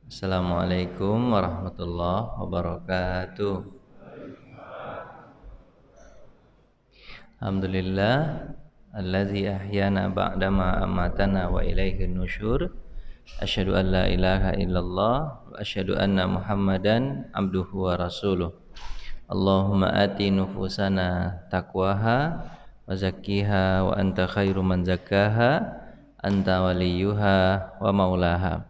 Assalamualaikum warahmatullahi wabarakatuh. Alhamdulillah allazi ahyana ba'dama amatana wa ilaihin nusyur. Asyhadu an la ilaha illallah wa asyhadu anna Muhammadan abduhu wa rasuluh. Allahumma ati nufusana taqwaha wa zakkiha wa anta khairu man zakkaha anta waliyuha wa maulaha.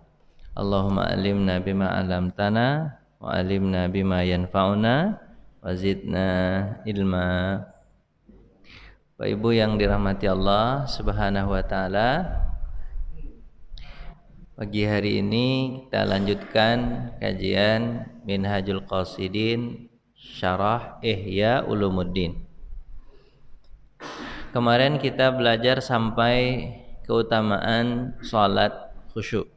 Allahumma alimna bima alamtana wa alimna bima yanfa'una wa zidna ilma. Bapak Ibu yang dirahmati Allah Subhanahu wa taala, pagi hari ini kita lanjutkan kajian Minhajul Qasidin Syarah Ihya Ulumuddin. Kemarin kita belajar sampai keutamaan salat khusyuk.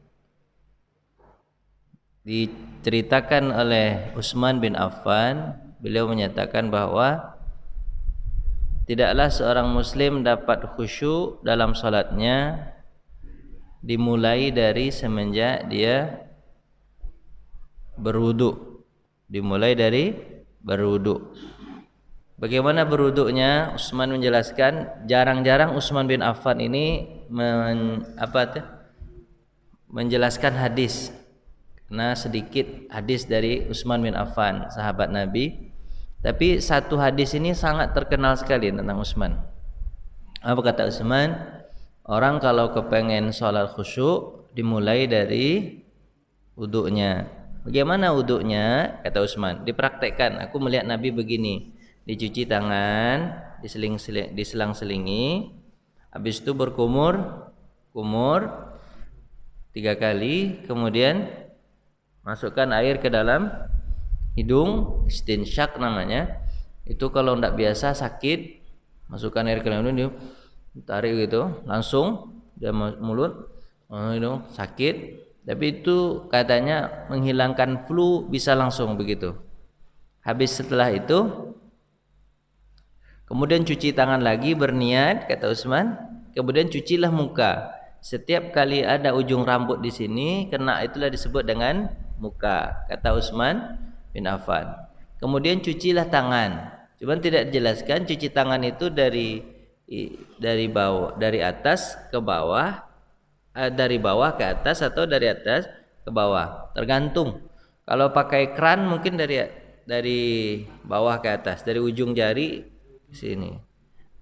Diceritakan oleh Utsman bin Affan, beliau menyatakan bahwa tidaklah seorang muslim dapat khusyuk dalam salatnya dimulai dari semenjak dia berwudu. Dimulai dari berwudu. Bagaimana berwuduknya? Utsman menjelaskan, jarang-jarang Utsman bin Affan ini menjelaskan hadis. Karena sedikit hadis dari Utsman bin Affan, sahabat Nabi. Tapi satu hadis ini sangat terkenal sekali tentang Utsman. Apa kata Utsman? Orang kalau kepengen sholat khusyuk dimulai dari wuduknya. Bagaimana wuduknya? Kata Utsman, dipraktekkan. Aku melihat Nabi begini, dicuci tangan, diselang-selingi, habis itu kumur 3 kali, kemudian masukkan air ke dalam hidung, istinsyak namanya. Itu kalau tidak biasa sakit, masukkan air ke dalam hidung, tarik gitu, langsung dia mulut, hidung sakit. Tapi itu katanya menghilangkan flu bisa langsung begitu. Habis setelah itu, kemudian cuci tangan lagi, berniat kata Utsman, kemudian cucilah muka. Setiap kali ada ujung rambut di sini kena, itulah disebut dengan muka, kata Utsman bin Affan. Kemudian cucilah tangan. Cuman tidak dijelaskan cuci tangan itu dari bawah, dari atas ke bawah, dari bawah ke atas atau dari atas ke bawah. Tergantung. Kalau pakai kran mungkin dari bawah ke atas, dari ujung jari ke sini.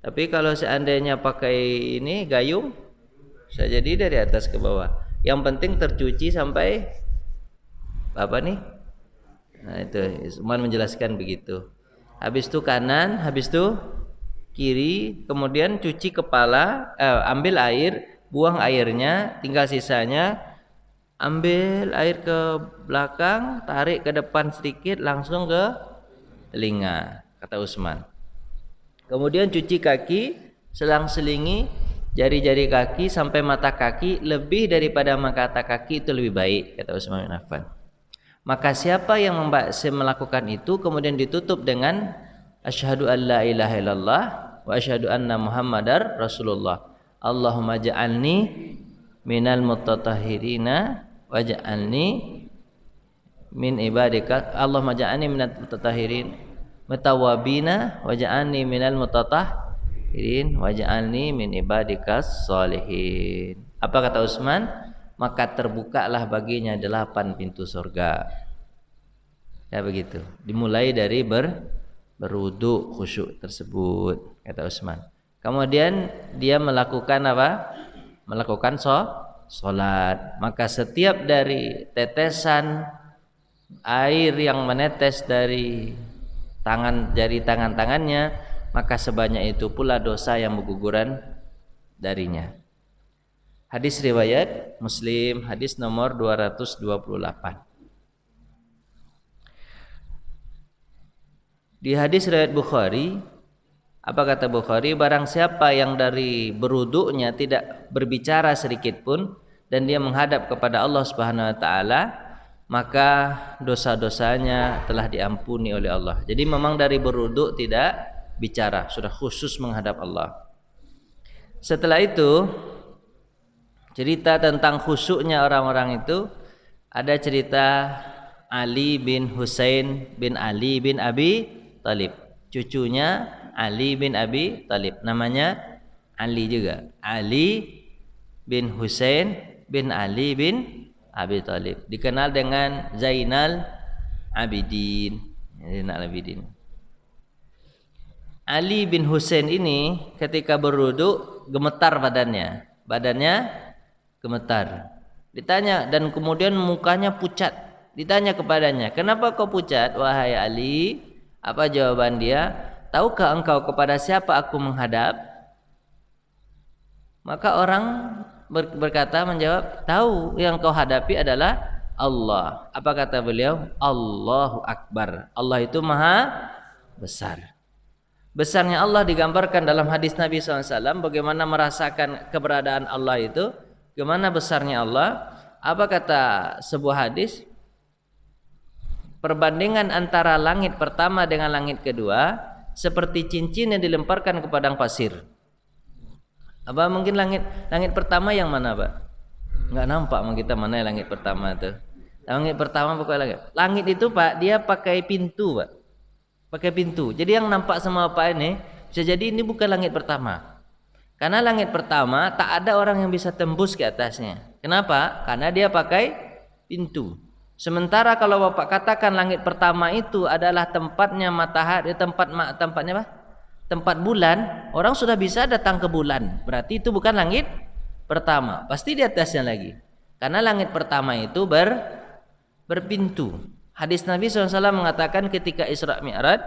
Tapi kalau seandainya pakai ini gayung, bisa jadi dari atas ke bawah. Yang penting tercuci sampai apa nih? Nah itu Utsman menjelaskan begitu. Habis itu kanan, habis itu kiri, kemudian cuci kepala, ambil air, buang airnya, tinggal sisanya, ambil air ke belakang, tarik ke depan sedikit, langsung ke telinga, kata Utsman. Kemudian cuci kaki, selang-selingi jari-jari kaki sampai mata kaki, lebih daripada mata kaki itu lebih baik, kata Utsman bin Affan. Maka siapa yang melakukan itu kemudian ditutup dengan asyhadu an la ilaha illallah wa asyhadu anna Muhammadar Rasulullah. Allahumma ja'alni minal mutatahhirina waj'alni min ibadika. Allahumma ja'alni minal mutatahhirin mutawabina waj'alni minal mutatahhirin waj'alni min ibadikas sholihin. Apa kata Utsman? Maka terbukalah baginya 8 pintu surga. Ya begitu. Dimulai dari berwudu khusyuk tersebut, kata Utsman. Kemudian dia melakukan apa? Melakukan salat. Maka setiap dari tetesan air yang menetes dari jari tangannya, maka sebanyak itu pula dosa yang berguguran darinya. Hadis riwayat Muslim, hadis nomor 228. Di hadis riwayat Bukhari, apa kata Bukhari? Barang siapa yang dari berwuduknya tidak berbicara sedikit pun dan dia menghadap kepada Allah Subhanahu wa taala, maka dosa-dosanya telah diampuni oleh Allah. Jadi memang dari berwuduk tidak bicara, sudah khusus menghadap Allah. Setelah itu cerita tentang khusyuknya orang-orang itu ada cerita Ali bin Husain bin Ali bin Abi Thalib. Cucunya Ali bin Abi Thalib. Namanya Ali juga. Ali bin Husain bin Ali bin Abi Thalib. Dikenal dengan Zainal Abidin. Zainal Abidin. Ali bin Husain ini ketika berwudu gemetar badannya. Badannya gemetar. Ditanya dan kemudian mukanya pucat. Ditanya kepadanya, "Kenapa kau pucat wahai Ali?" Apa jawaban dia? "Tahukah engkau kepada siapa aku menghadap?" Maka orang berkata menjawab, "Tahu, yang kau hadapi adalah Allah." Apa kata beliau? Allahu Akbar. Allah itu maha besar. Besarnya Allah digambarkan dalam hadis Nabi SAW. Bagaimana merasakan keberadaan Allah itu, bagaimana besarnya Allah. Apa kata sebuah hadis? Perbandingan antara langit pertama dengan langit kedua seperti cincin yang dilemparkan ke padang pasir. Apa mungkin langit pertama yang mana, Pak? Enggak nampak kita mana yang langit pertama itu. Langit pertama pokoknya langit itu, Pak, dia pakai pintu, Pak. Pakai pintu. Jadi yang nampak sama Pak ini bisa jadi ini bukan langit pertama. Karena langit pertama tak ada orang yang bisa tembus ke atasnya. Kenapa? Karena dia pakai pintu. Sementara kalau Bapak katakan langit pertama itu adalah tempatnya matahari, tempatnya apa? Tempat bulan, orang sudah bisa datang ke bulan. Berarti itu bukan langit pertama. Pasti di atasnya lagi. Karena langit pertama itu berpintu. Hadis Nabi SAW mengatakan ketika Isra Mi'raj,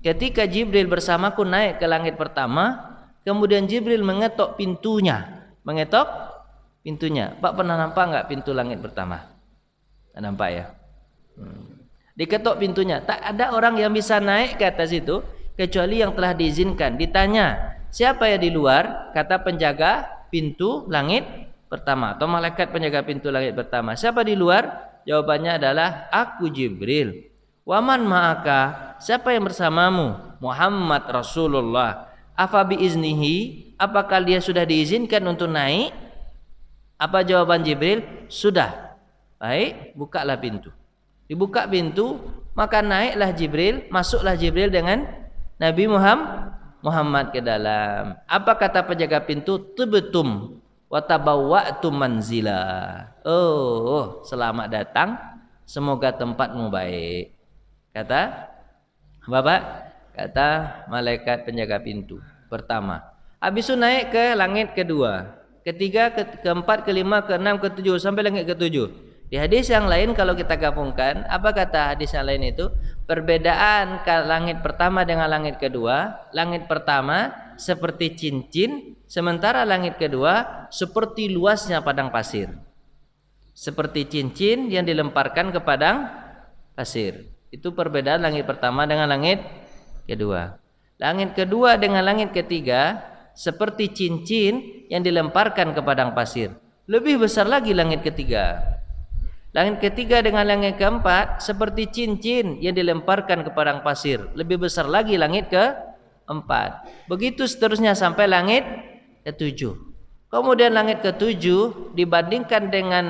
ketika Jibril bersamaku naik ke langit pertama, kemudian Jibril mengetok pintunya. Pak pernah nampak nggak pintu langit pertama? Nggak nampak ya? Diketok pintunya. Tak ada orang yang bisa naik ke atas itu kecuali yang telah diizinkan. Ditanya, siapa yang di luar? Kata penjaga pintu langit pertama atau malaikat penjaga pintu langit pertama. Siapa di luar? Jawabannya adalah aku Jibril. Waman ma'aka? Siapa yang bersamamu? Muhammad Rasulullah. Afa biiznihi? Apakah dia sudah diizinkan untuk naik? Apa jawaban Jibril? Sudah. Baik, bukalah pintu. Dibuka pintu, maka naiklah Jibril, masuklah Jibril dengan Nabi Muhammad ke dalam. Apa kata penjaga pintu? Tubtum wa tabawwa'tum manzila. Oh, selamat datang. Semoga tempatmu baik. Kata Bapak, kata malaikat penjaga pintu pertama. Habis itu naik ke langit kedua, ketiga, keempat, kelima, keenam, ketujuh sampai langit ketujuh. Di hadis yang lain kalau kita gabungkan, apa kata hadis yang lain itu? Perbedaan langit pertama dengan langit kedua. Langit pertama seperti cincin, sementara langit kedua seperti luasnya padang pasir. Seperti cincin yang dilemparkan ke padang pasir. Itu perbedaan langit pertama dengan langit kedua. Langit kedua dengan langit ketiga seperti cincin yang dilemparkan ke padang pasir. Lebih besar lagi langit ketiga. Langit ketiga dengan langit keempat seperti cincin yang dilemparkan ke padang pasir. Lebih besar lagi langit keempat. Begitu seterusnya sampai langit ketujuh. Kemudian langit ketujuh dibandingkan dengan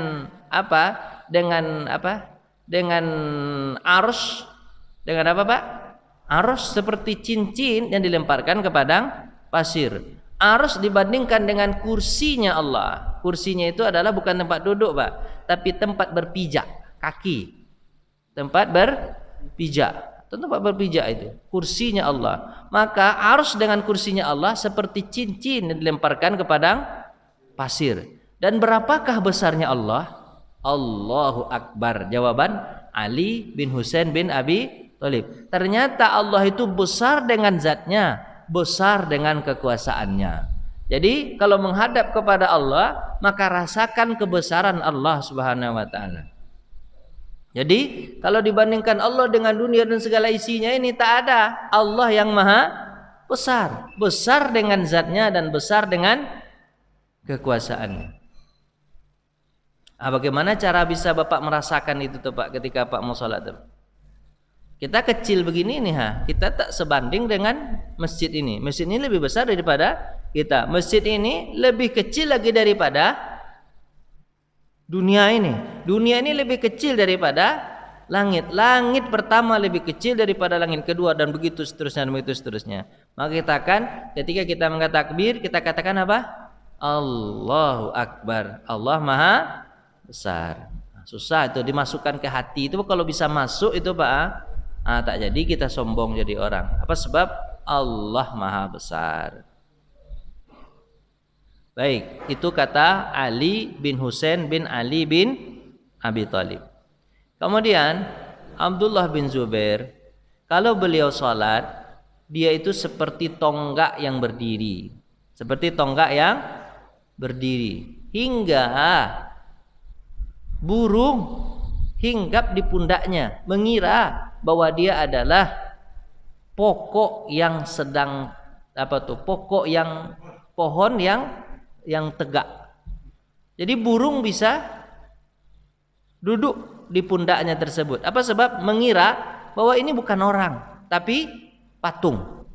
apa? Dengan arus. Dengan apa, Pak? Arus seperti cincin yang dilemparkan ke padang pasir. Arus dibandingkan dengan kursinya Allah. Kursinya itu adalah bukan tempat duduk, Pak, tapi tempat berpijak kaki. Tempat berpijak. Tempat berpijak itu kursinya Allah. Maka arus dengan kursinya Allah seperti cincin yang dilemparkan ke padang pasir. Dan berapakah besarnya Allah? Allahu Akbar. Jawaban Ali bin Husain bin Abi Thalib. Ternyata Allah itu besar dengan zatnya, besar dengan kekuasaannya. Jadi kalau menghadap kepada Allah, maka rasakan kebesaran Allah Subhanahu wa taala. Jadi kalau dibandingkan Allah dengan dunia dan segala isinya, ini tak ada. Allah yang maha besar, besar dengan zatnya dan besar dengan kekuasaannya. Bagaimana cara bisa Bapak merasakan itu tuh, Pak, ketika Pak mau sholat tuh? Kita kecil begini nih, kita tak sebanding dengan masjid ini. Masjid ini lebih besar daripada kita. Masjid ini lebih kecil lagi daripada Dunia ini lebih kecil daripada langit. Langit pertama lebih kecil daripada langit kedua, dan begitu seterusnya, dan begitu seterusnya. Maka kita akan, ketika kita mengatakan takbir, kita katakan apa? Allahu Akbar. Allah Maha Besar. Susah itu dimasukkan ke hati. Itu kalau bisa masuk itu Pak, tak jadi kita sombong jadi orang. Apa sebab? Allah Maha Besar. Baik, itu kata Ali bin Husain bin Ali bin Abi Thalib. Kemudian Abdullah bin Zubair, kalau beliau salat, dia itu seperti tonggak yang berdiri. Seperti tonggak yang berdiri. Hingga burung hinggap di pundaknya, mengira bahwa dia adalah pokok yang sedang pokok yang pohon yang tegak. Jadi burung bisa duduk di pundaknya tersebut. Apa sebab? Mengira bahwa ini bukan orang, tapi patung.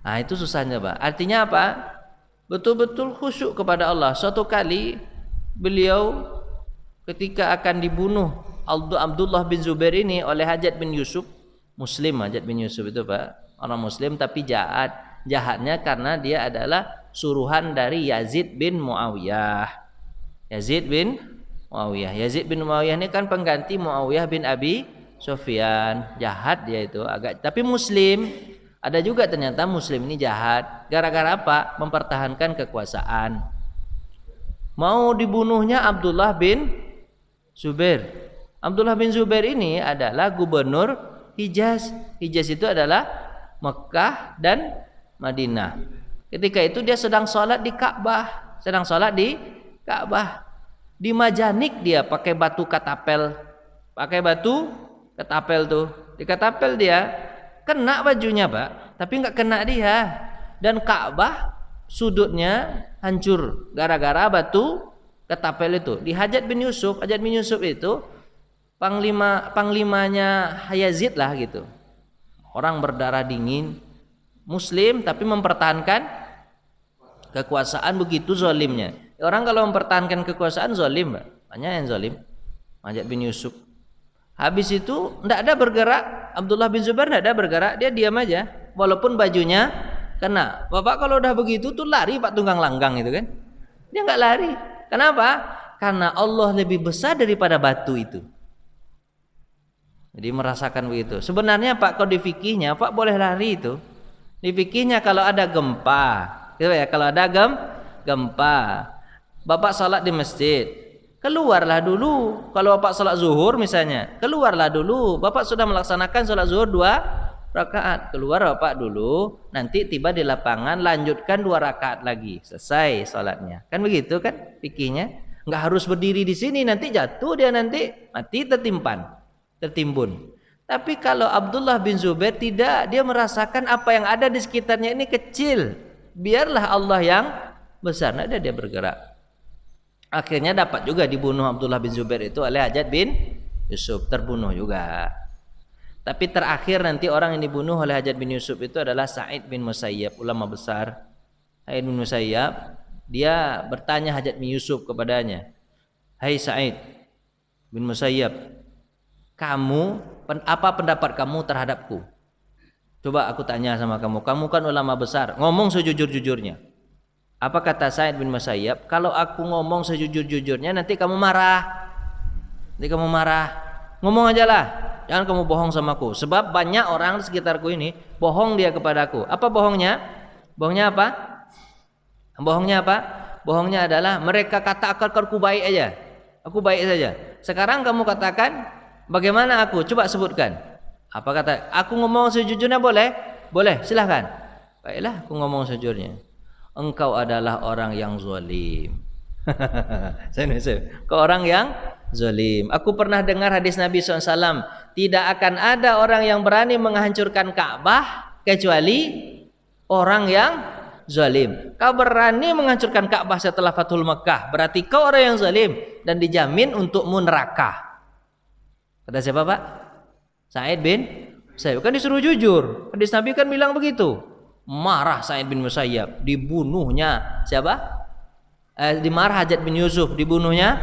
Nah, itu susahnya, Pak. Artinya apa? Betul-betul khusyuk kepada Allah. Suatu kali beliau ketika akan dibunuh Abdullah bin Zubair ini oleh Hajjaj bin Yusuf, Muslim Hajjaj bin Yusuf itu Pak, orang Muslim tapi jahat. Jahatnya karena dia adalah suruhan dari Yazid bin Muawiyah. Yazid bin Muawiyah ini kan pengganti Muawiyah bin Abi Sufyan. Jahat dia itu, agak, tapi Muslim. Ada juga ternyata Muslim ini jahat. Gara-gara apa? Mempertahankan kekuasaan. Mau dibunuhnya Abdullah bin Zubair. Abdullah bin Zubair ini adalah gubernur Hijaz. Hijaz itu adalah Mekah dan Madinah. Ketika itu dia sedang sholat di Ka'bah. Di Majanik dia pakai batu katapel. Tuh. Di katapel dia kena bajunya Pak, tapi nggak kena dia. Dan Ka'bah sudutnya hancur gara-gara batu ketapel itu. Di Hajjaj bin Yusuf itu panglimanya Yazid lah gitu. Orang berdarah dingin, Muslim tapi mempertahankan kekuasaan, begitu zalimnya. Orang kalau mempertahankan kekuasaan zalim, Pak. Banyak yang zalim. Hajjaj bin Yusuf. Habis itu tidak ada bergerak. Abdullah bin Zubair tidak ada bergerak, dia diam aja. Walaupun bajunya kena. Bapak kalau udah begitu tuh lari Pak tunggang langgang itu kan. Dia nggak lari. Kenapa? Karena Allah lebih besar daripada batu itu. Jadi merasakan begitu. Sebenarnya Pak, kalau di fikihnya Pak boleh lari itu. Di fikihnya kalau ada gempa, gitu ya, kalau ada gempa, Bapak salat di masjid, keluarlah dulu. Kalau Bapak salat zuhur misalnya, keluarlah dulu. Bapak sudah melaksanakan salat zuhur 2 rakaat, keluar Bapak dulu. Nanti tiba di lapangan lanjutkan 2 rakaat lagi, selesai salatnya. Kan begitu kan fikihnya? Enggak harus berdiri di sini, nanti jatuh dia, nanti mati tertimbun. Tapi kalau Abdullah bin Zubair tidak, dia merasakan apa yang ada di sekitarnya ini kecil. Biarlah Allah yang besar, nah dia bergerak. Akhirnya dapat juga dibunuh Abdullah bin Zubair itu oleh Hajjaj bin Yusuf, terbunuh juga. Tapi terakhir nanti orang yang dibunuh oleh Hajjaj bin Yusuf itu adalah Sa'id bin Musayyab, ulama besar. Sa'id bin Musayyab, dia bertanya Hajjaj bin Yusuf kepadanya, "Hai Sa'id bin Musayyab, apa pendapat kamu terhadapku? Coba aku tanya sama kamu kan ulama besar, ngomong sejujur-jujurnya." Apa kata Sa'id bin Musayyab? "Kalau aku ngomong sejujur-jujurnya nanti kamu marah. Ngomong aja lah, jangan kamu bohong samaku. Sebab banyak orang di sekitarku ini bohong dia kepadaku." Apa bohongnya? Bohongnya apa? Bohongnya adalah mereka kata aku baik aja. Aku baik saja. Sekarang kamu katakan bagaimana aku? Coba sebutkan. Apa kata? Aku ngomong sejujurnya boleh? Boleh, silahkan. Baiklah, aku ngomong sejujurnya. Engkau adalah orang yang zalim. Kau orang yang zalim. Aku pernah dengar hadis Nabi SAW, tidak akan ada orang yang berani menghancurkan Ka'bah kecuali orang yang zalim. Kau berani menghancurkan Ka'bah setelah Fathul Mekah, berarti kau orang yang zalim dan dijamin untukmu neraka. Kata siapa Pak? Sa'id bin Musayyab. Kan disuruh jujur. Hadis Nabi kan bilang begitu. Marah Sa'id bin Musayyab. Dibunuhnya siapa? Dimarah Hajjaj bin Yusuf. Dibunuhnya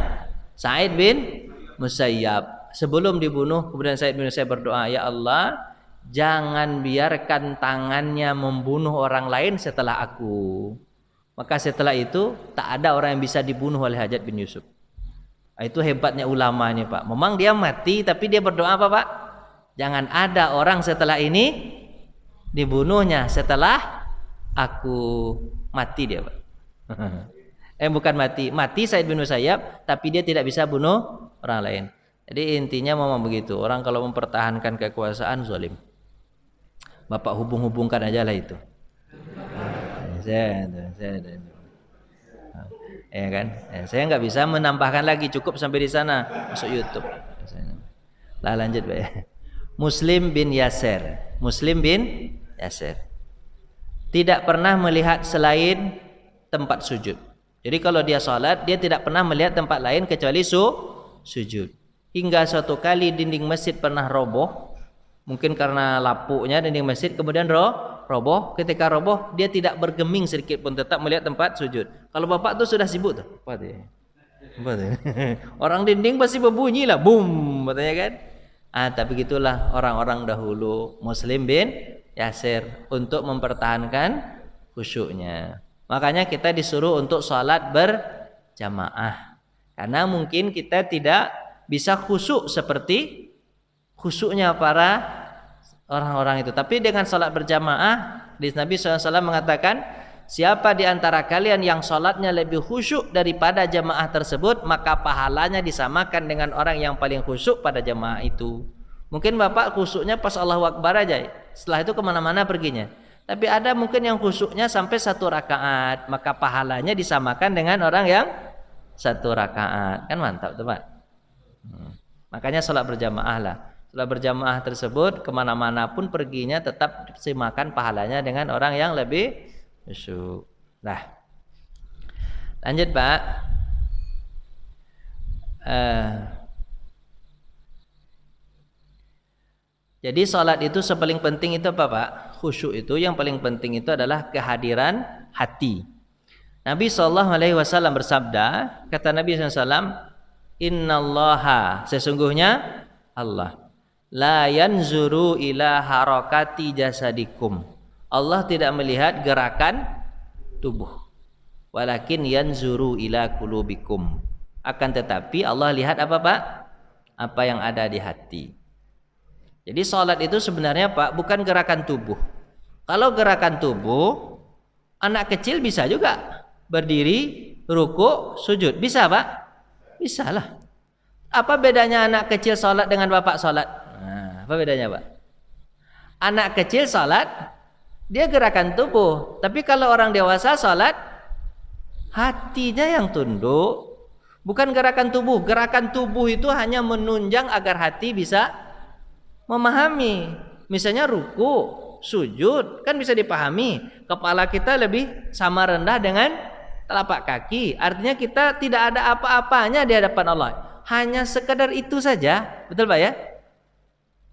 Sa'id bin Musayyab. Sebelum dibunuh, kemudian Sa'id bin Musayyab berdoa, ya Allah, jangan biarkan tangannya membunuh orang lain setelah aku. Maka setelah itu tak ada orang yang bisa dibunuh oleh Hajjaj bin Yusuf. Itu hebatnya ulama ini Pak. Memang dia mati, tapi dia berdoa apa Pak? Jangan ada orang setelah ini dibunuhnya setelah aku mati dia Pak. Bukan mati Sa'id bin Musayyab, tapi dia tidak bisa bunuh orang lain. Jadi intinya memang begitu. Orang kalau mempertahankan kekuasaan zalim. Bapak hubung-hubungkan aja lah itu. Ya kan? Saya nggak bisa menambahkan lagi, cukup sampai di sana. Masuk YouTube. Lah lanjut Pak. Muslim bin Yasir. Tidak pernah melihat selain tempat sujud. Jadi kalau dia salat, dia tidak pernah melihat tempat lain kecuali sujud. Hingga suatu kali dinding masjid pernah roboh. Mungkin karena lapuknya dinding masjid, kemudian roboh. Ketika roboh, dia tidak bergeming sedikit pun, tetap melihat tempat sujud. Kalau bapak tuh sudah sibuk tuh. Orang dinding pasti berbunyi lah, boom, katanya kan. Tapi gitulah orang-orang dahulu, Muslim bin Yasir, untuk mempertahankan khusyuknya. Makanya kita disuruh untuk sholat berjamaah. Karena mungkin kita tidak bisa khusyuk seperti khusyuknya para orang-orang itu. Tapi dengan sholat berjamaah, Nabi SAW mengatakan, siapa di antara kalian yang sholatnya lebih khusyuk daripada jamaah tersebut, maka pahalanya disamakan dengan orang yang paling khusyuk pada jamaah itu. Mungkin bapak khusyuknya pas Allahu Akbar aja, setelah itu kemana-mana perginya. Tapi ada mungkin yang khusyuknya sampai 1 rakaat, maka pahalanya disamakan dengan orang yang 1 rakaat. Kan mantap tuh Pak. Makanya sholat berjamaah lah. Sholat berjamaah tersebut kemana-mana pun perginya tetap disamakan pahalanya dengan orang yang lebih khusyuk. Nah, lanjut Pak. Jadi sholat itu sepaling penting itu apa Pak? Khusyuk itu yang paling penting itu adalah kehadiran hati. Nabi SAW bersabda, kata Nabi SAW, innallaha, sesungguhnya Allah, la yanzuru ila harakati jasadikum. Allah tidak melihat gerakan tubuh. Walakin yanzuru ila qulubikum. Akan tetapi Allah lihat apa Pak? Apa yang ada di hati. Jadi sholat itu sebenarnya Pak bukan gerakan tubuh. Kalau gerakan tubuh, anak kecil bisa juga berdiri, ruku, sujud. Bisa Pak? Bisa lah. Apa bedanya anak kecil sholat dengan bapak sholat? Nah, apa bedanya Pak? Anak kecil sholat, dia gerakan tubuh. Tapi kalau orang dewasa sholat, hatinya yang tunduk. Bukan gerakan tubuh. Gerakan tubuh itu hanya menunjang agar hati bisa memahami. Misalnya ruku, sujud, kan bisa dipahami. Kepala kita lebih sama rendah dengan telapak kaki. Artinya kita tidak ada apa-apanya di hadapan Allah. Hanya sekedar itu saja. Betul Pak ya?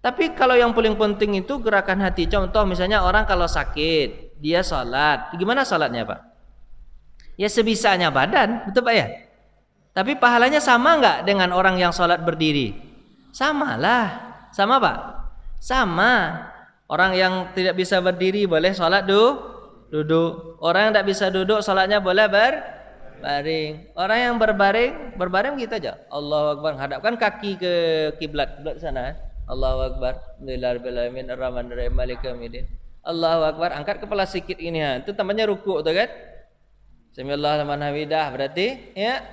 Tapi kalau yang paling penting itu gerakan hati. Contoh misalnya orang kalau sakit, dia sholat. Gimana sholatnya Pak? Ya sebisanya badan. Betul Pak ya? Tapi pahalanya sama nggak dengan orang yang sholat berdiri? Samalah. Sama Pak? Sama. Orang yang tidak bisa berdiri boleh sholat duduk. Orang yang tidak bisa duduk sholatnya boleh berbaring. Orang yang berbaring gitu aja. Allahu Akbar, hadapkan kaki ke kiblat sana. Allahu Akbar. Alhamdulillahirabbil arrahmanirrahim maliki yaumiddin. Allahu Akbar, angkat kepala sedikit ini ha. Itu namanya ruku' tuh kan? Bismillahirrahmanirrahim. Berarti ya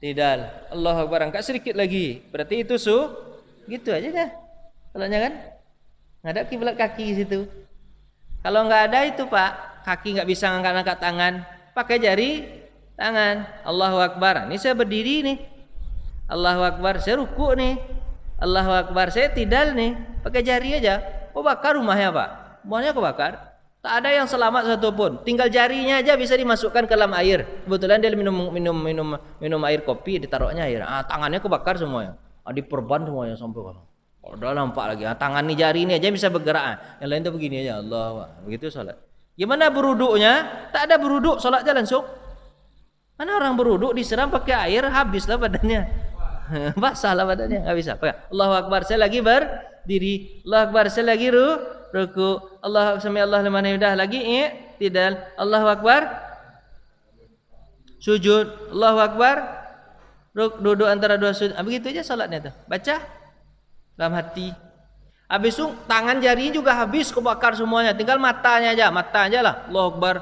tidal. Allahu Akbar, angkat sedikit lagi. Berarti itu gitu aja dah. Sholatnya kan? Ngadap kiblat kaki situ. Kalau nggak ada itu Pak, kaki nggak bisa ngangkat-ngangkat tangan, pakai jari tangan. Allahu Akbar. Ini saya berdiri nih. Allahu Akbar. Saya ruku nih. Allahu Akbar. Saya tidal nih. Pakai jari aja. Oh bakar rumahnya Pak. Rumahnya kebakar. Tak ada yang selamat satupun. Tinggal jarinya aja bisa dimasukkan ke dalam air. Kebetulan dia minum air kopi, ditaruhnya air. Tangannya kebakar semuanya. Diperban semuanya sampai kalau. Udah nampak lagi. Tangan nih jari ini aja bisa bergerak. Yang lain tuh begini aja. Allah. Begitu salat. Gimana beruduknya? Tak ada beruduk, salatnya langsung. Mana orang beruduk disiram pakai air, habislah badannya. Basah lah badannya, nggak bisa. Pegang. Allahu Akbar, saya lagi berdiri. Allahu Akbar, saya lagi ruku. Sami Allahu liman hamidah, lagi i'tidal. Allahu Akbar, sujud. Allahu Akbar, duduk antara dua sujud. Begitu aja salatnya tuh. Baca dalam hati. Habis itu tangan jari juga habis kebakar semuanya. Tinggal matanya aja lah. Allahu Akbar.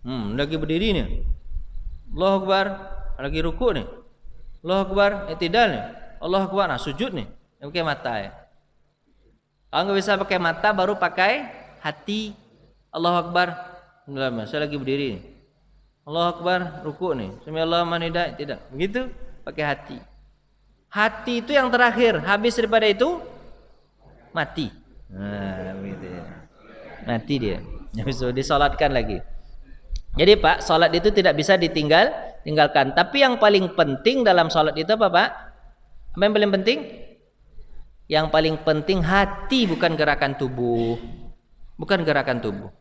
Lagi berdiri nih. Allahu Akbar, lagi ruku nih. Allahu Akbar, i'tidal nih. Allahu Akbar, sujud nih. Pakai mata ya. Kalau nggak bisa pakai mata, baru pakai hati. Allahu Akbar. Saya lagi berdiri nih. Allahu Akbar, ruku nih. Sami Allahu liman hamidah, tidak. Begitu, pakai hati. Hati itu yang terakhir. Habis daripada itu mati. Begitu ya. Mati dia. Habis itu disolatkan lagi. Jadi Pak, solat itu tidak bisa tinggalkan. Tapi yang paling penting dalam solat itu apa Pak? Apa yang paling penting? Yang paling penting hati, bukan gerakan tubuh. Bukan gerakan tubuh.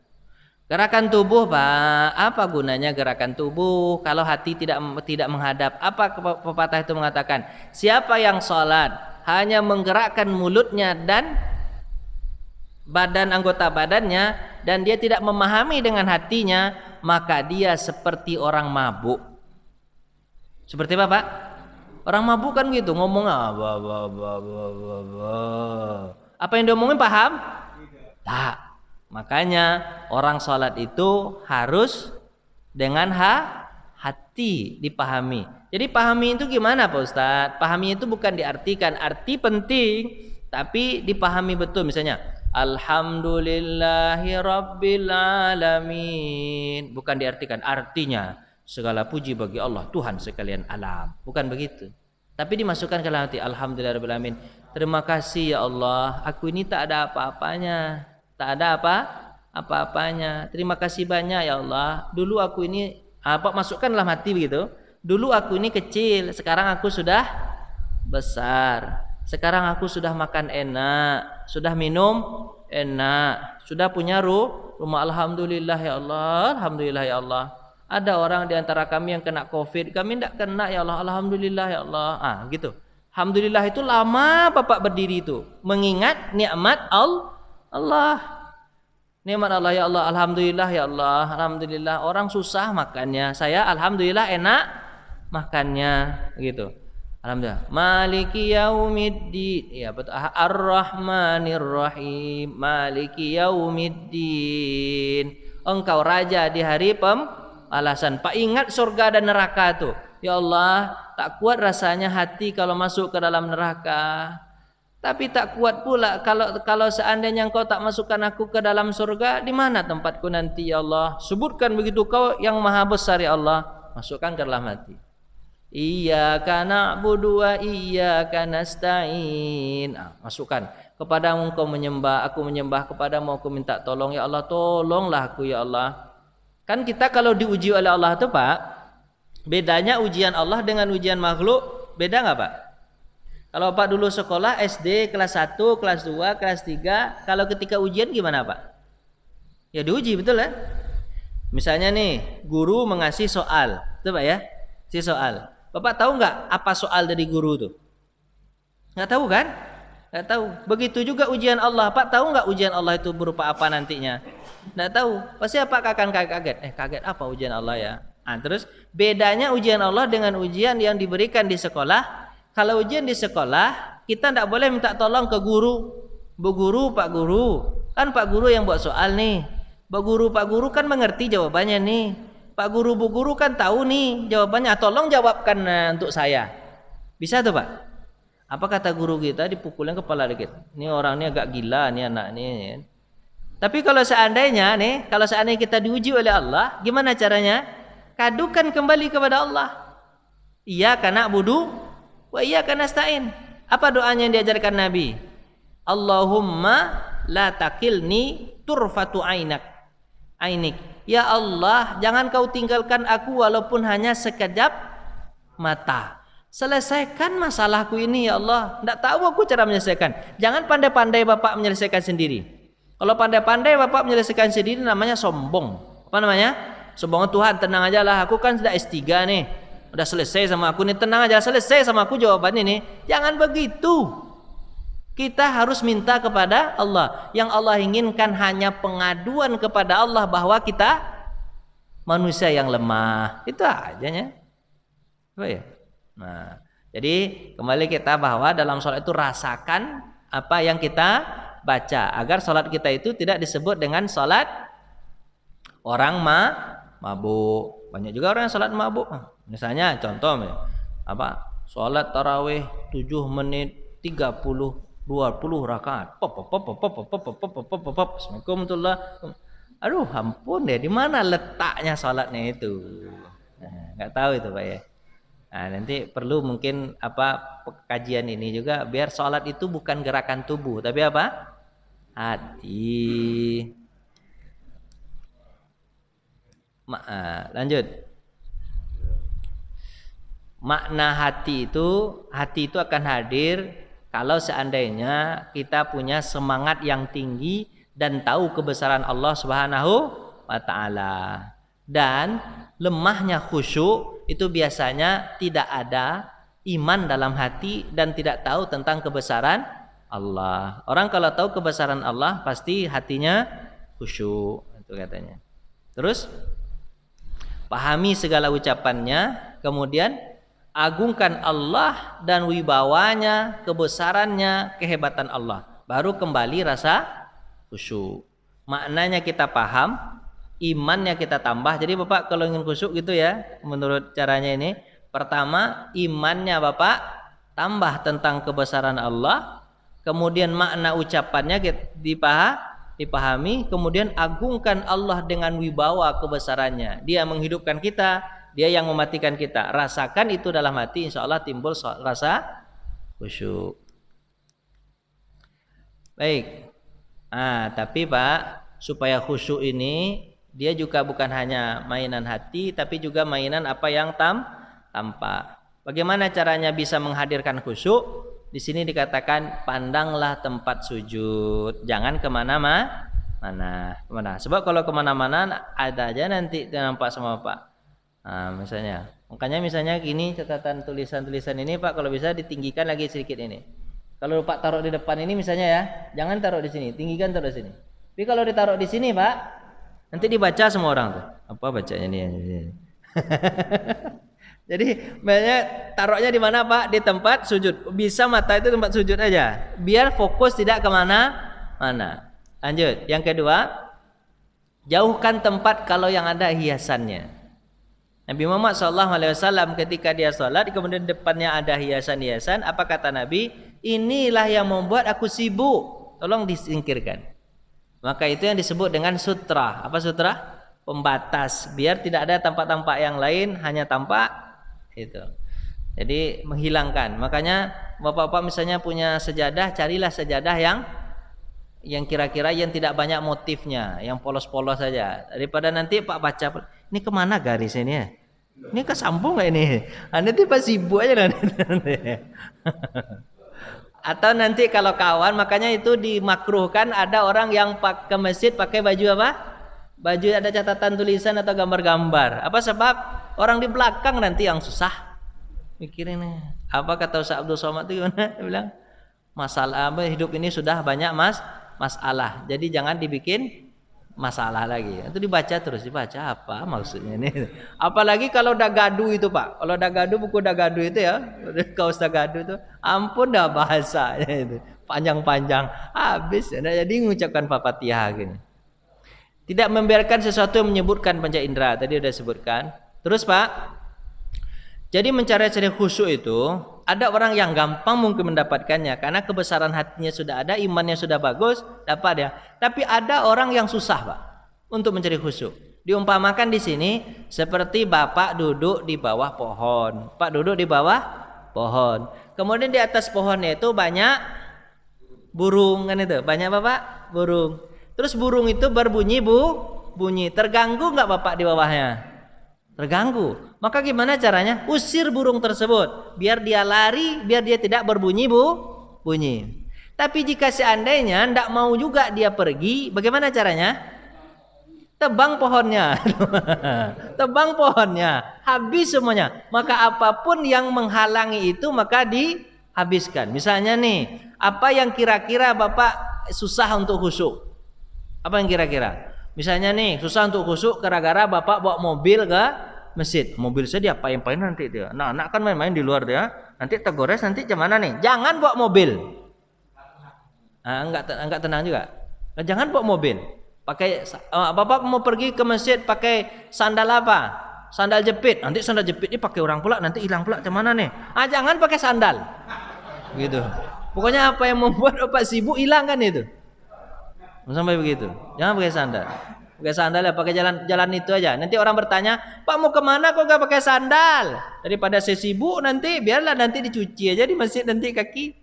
Gerakan tubuh Pak, apa gunanya gerakan tubuh kalau hati tidak menghadap? Apa pepatah itu mengatakan? Siapa yang sholat hanya menggerakkan mulutnya dan anggota badannya, dan dia tidak memahami dengan hatinya, maka dia seperti orang mabuk. Seperti apa Pak? Orang mabuk kan gitu, ngomong apa yang dia omongin paham? Tak. Makanya orang sholat itu harus dengan hati dipahami. Jadi pahami itu gimana Pak Ustadz? Pahami itu bukan diartikan, arti penting, tapi dipahami betul. Misalnya Alhamdulillahi Rabbil Alamin, bukan diartikan, artinya segala puji bagi Allah Tuhan sekalian alam, bukan begitu. Tapi dimasukkan ke dalam hati. Alhamdulillah Rabbil Alamin, terima kasih ya Allah, aku ini tak ada apa-apanya. Tak ada apa-apanya. Terima kasih banyak ya Allah. Dulu aku ini masukkan dalam hati begitu. Dulu aku ini kecil, sekarang aku sudah besar. Sekarang aku sudah makan enak, sudah minum enak, sudah punya rumah. Alhamdulillah ya Allah, alhamdulillah ya Allah. Ada orang di antara kami yang kena Covid, kami tidak kena ya Allah, alhamdulillah ya Allah. Gitu. Alhamdulillah itu lama Bapak berdiri itu, mengingat nikmat Allah, nikmat Allah ya Allah, alhamdulillah ya Allah, alhamdulillah. Orang susah makannya, saya alhamdulillah enak makannya, gitu. Alhamdulillah. Maliki yaumiddin, ya betul. Ar-Rahmanir Rahim, Maliki yaumiddin. Engkau raja di hari pembalasan. Pak, ingat surga dan neraka tuh. Ya Allah, tak kuat rasanya hati kalau masuk ke dalam neraka. Tapi tak kuat pula kalau seandainya engkau tak masukkan aku ke dalam surga, di mana tempatku nanti ya Allah? Sebutkan begitu, kau yang maha besar ya Allah. Masukkan ke dalam hati. Iyyaka na'budu wa iyyaka nasta'in. Masukkan. Kepadamu engkau menyembah, aku menyembah. Kepadamu aku minta tolong ya Allah, tolonglah aku ya Allah. Kan kita kalau diuji oleh Allah itu Pak, bedanya ujian Allah dengan ujian makhluk, beda nggak Pak? Kalau Pak dulu sekolah SD kelas 1, kelas 2, kelas 3, kalau ketika ujian gimana Pak? Ya diuji, betul ya? Misalnya nih, guru mengasih soal, itu Pak ya? Si soal. Bapak tahu nggak apa soal dari guru itu? Nggak tahu kan? Nggak tahu. Begitu juga ujian Allah. Pak tahu nggak ujian Allah itu berupa apa nantinya? Nggak tahu. Pasti apa akan kaget? Kaget apa ujian Allah ya? Terus bedanya ujian Allah dengan ujian yang diberikan di sekolah. Kalau ujian di sekolah, kita tidak boleh minta tolong ke guru. Bu guru, Pak guru. Kan Pak guru yang buat soal nih. Bu guru, Pak guru kan mengerti jawabannya nih. Pak guru, Bu guru kan tahu nih jawabannya. Tolong jawabkan untuk saya. Bisa tuh Pak? Apa kata guru kita? Dipukulin kepala dikit. Ini orang ini agak gila nih anak ini. Tapi kalau seandainya kita diuji oleh Allah, gimana caranya? Kadukan kembali kepada Allah. Iyyaka na'budu wa iyyaka nasta'in. Apa doanya yang diajarkan Nabi? Allahumma la takilni turfatu ainik. Ya Allah, jangan kau tinggalkan aku walaupun hanya sekejap mata. Selesaikan masalahku ini ya Allah. Tidak tahu aku cara menyelesaikan. Jangan pandai-pandai Bapak menyelesaikan sendiri. Kalau pandai-pandai Bapak menyelesaikan sendiri namanya sombong. Apa namanya? Sombong. Tuhan tenang aja lah, aku kan sudah S3 nih. Udah selesai sama aku nih, tenang aja, selesai sama aku jawaban ini. Jangan begitu. Kita harus minta kepada Allah. Yang Allah inginkan hanya pengaduan kepada Allah bahwa kita manusia yang lemah. Itu ajanya. Apa ya? Nah, jadi kembali kita bahwa dalam sholat itu rasakan apa yang kita baca agar sholat kita itu tidak disebut dengan sholat orang mabuk. Banyak juga orang yang sholat mabuk. Misalnya contoh apa? Sholat tarawih 7 menit 30 20 rakaat. Assalamualaikum warahmatullahi. Aduh, ampun deh, di mana letaknya sholatnya itu? Nah, nggak tahu itu Pak ya. Nah, nanti perlu mungkin apa kajian ini juga biar sholat itu bukan gerakan tubuh, tapi apa? Hati. Lanjut. Makna hati itu akan hadir kalau seandainya kita punya semangat yang tinggi dan tahu kebesaran Allah Subhanahu wa taala. Dan lemahnya khusyuk itu biasanya tidak ada iman dalam hati dan tidak tahu tentang kebesaran Allah. Orang kalau tahu kebesaran Allah pasti hatinya khusyuk, itu katanya. Terus pahami segala ucapannya, kemudian agungkan Allah dan wibawanya, kebesarannya, kehebatan Allah. Baru kembali rasa khusyuk. Maknanya kita paham, imannya kita tambah. Jadi Bapak kalau ingin khusyuk gitu ya, menurut caranya ini, pertama imannya Bapak tambah tentang kebesaran Allah, kemudian makna ucapannya dipahami, kemudian agungkan Allah dengan wibawa kebesarannya. Dia menghidupkan kita, Dia yang mematikan kita. Rasakan itu dalam hati, insya Allah timbul rasa khusyuk. Baik. Tapi Pak, supaya khusyuk ini dia juga bukan hanya mainan hati, tapi juga mainan apa yang tampak. Bagaimana caranya bisa menghadirkan khusyuk? Di sini dikatakan pandanglah tempat sujud, jangan kemana-mana. Sebab kalau kemana-mana ada aja nanti nampak sama Pak. Misalnya gini, catatan tulisan-tulisan ini Pak kalau bisa ditinggikan lagi sedikit ini. Kalau Pak taruh di depan ini misalnya ya, jangan taruh di sini, tinggikan taruh di sini. Tapi kalau ditaruh di sini Pak, nanti dibaca semua orang tuh. Apa bacanya ini? Jadi banyak taruhnya di mana Pak? Di tempat sujud. Bisa mata itu tempat sujud aja, biar fokus tidak kemana-mana. Lanjut. Yang kedua, jauhkan tempat kalau yang ada hiasannya. Nabi Muhammad SAW ketika dia sholat, kemudian depannya ada hiasan-hiasan, apa kata Nabi? Inilah yang membuat aku sibuk, tolong disingkirkan. Maka itu yang disebut dengan sutra. Apa sutra? Pembatas, biar tidak ada tampak-tampak yang lain, hanya tampak itu. Jadi menghilangkan. Makanya bapak-bapak misalnya punya sejadah, carilah sejadah yang kira-kira yang tidak banyak motifnya, yang polos-polos saja. Daripada nanti Pak baca, ini kemana garis ini ya? Ini kesambung nggak ini? Nanti Pak sibuk aja nanti. Atau nanti kalau kawan, makanya itu dimakruhkan ada orang yang ke masjid pakai baju apa? Baju ada catatan tulisan atau gambar-gambar. Apa sebab? Orang di belakang nanti yang susah mikirin. Apa kata Ustaz Abdul Somad itu gimana? Dia bilang masalah hidup ini sudah banyak masalah. Jadi jangan dibikin masalah lagi. Itu dibaca terus, dibaca apa maksudnya ini. Apalagi kalau udah gaduh itu Pak. Kalau udah gaduh, buku udah gaduh itu ya, kau udah gaduh itu, ampun dah bahasanya itu. Panjang-panjang, habis. Jadi mengucapkan Fatihah gini. Tidak membiarkan sesuatu yang menyebutkan panca indera, tadi udah sebutkan. Terus Pak, jadi mencari-cari khusyuk itu, ada orang yang gampang mungkin mendapatkannya karena kebesaran hatinya sudah ada, imannya sudah bagus, dapat ya. Tapi ada orang yang susah Pak untuk mencari khusyuk. Diumpamakan di sini seperti Bapak duduk di bawah pohon. Pak duduk di bawah pohon. Kemudian di atas pohonnya itu banyak burung kan itu, banyak Bapak burung. Terus burung itu berbunyi bunyi. Terganggu nggak Bapak di bawahnya? Terganggu. Maka gimana caranya? Usir burung tersebut biar dia lari, biar dia tidak berbunyi bunyi. Tapi jika seandainya tidak mau juga dia pergi, bagaimana caranya? tebang pohonnya. Tebang pohonnya, habis semuanya. Maka apapun yang menghalangi itu maka dihabiskan. Misalnya nih, apa yang kira-kira Bapak susah untuk khusyuk? Apa yang kira-kira? Misalnya nih, susah untuk khusyuk gara-gara Bapak bawa mobil ke masjid. Mobil saya diapain-apain nanti dia. Nah, anak kan main-main di luar dia. Nanti tergores, nanti gimana nih? Jangan bawa mobil. Enggak tenang juga. Nah, jangan bawa mobil. Pakai Bapak mau pergi ke masjid pakai sandal apa? Sandal jepit. Nanti sandal jepit ini pakai orang pula, nanti hilang pula gimana nih? Jangan pakai sandal. Gitu. Pokoknya apa yang membuat Bapak sibuk hilang kan itu. Sampai begitu. Jangan pakai sandal. Pakai sandal ya, pakai jalan itu aja. Nanti orang bertanya, Pak mau kemana kok gak pakai sandal? Daripada saya sibuk nanti, biarlah nanti dicuci aja di masjid nanti kaki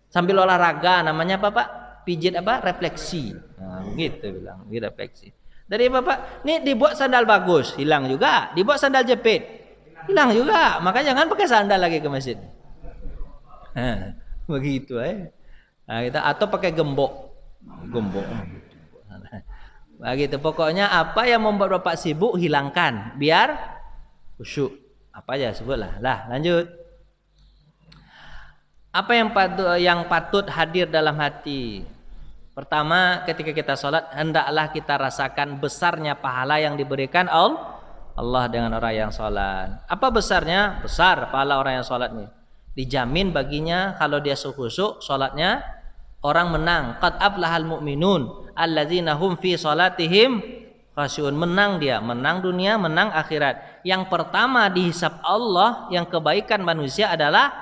sambil olahraga. Namanya apa Pak? Pijit apa? Refleksi. Nah, gitu bilang, gitu refleksi. Dari Bapak, nih dibuat sandal bagus, hilang juga. Dibuat sandal jepit, hilang juga. Maka jangan pakai sandal lagi ke masjid. Begitu Nah, kita atau pakai gembok. Begitu. Pokoknya apa yang membuat Bapak sibuk hilangkan biar khusyuk. Apa aja sebutlah. Lah, lanjut. Apa yang patut hadir dalam hati? Pertama, ketika kita sholat, hendaklah kita rasakan besarnya pahala yang diberikan Allah dengan orang yang sholat. Apa besarnya? Besar pahala orang yang sholat nih. Dijamin baginya kalau dia khusyuk sholatnya, orang menang. Qad aflahal mu'minun alladzina hum fi salatihim khasyuun. Menang dia, menang dunia, menang akhirat. Yang pertama dihisab Allah, yang kebaikan manusia adalah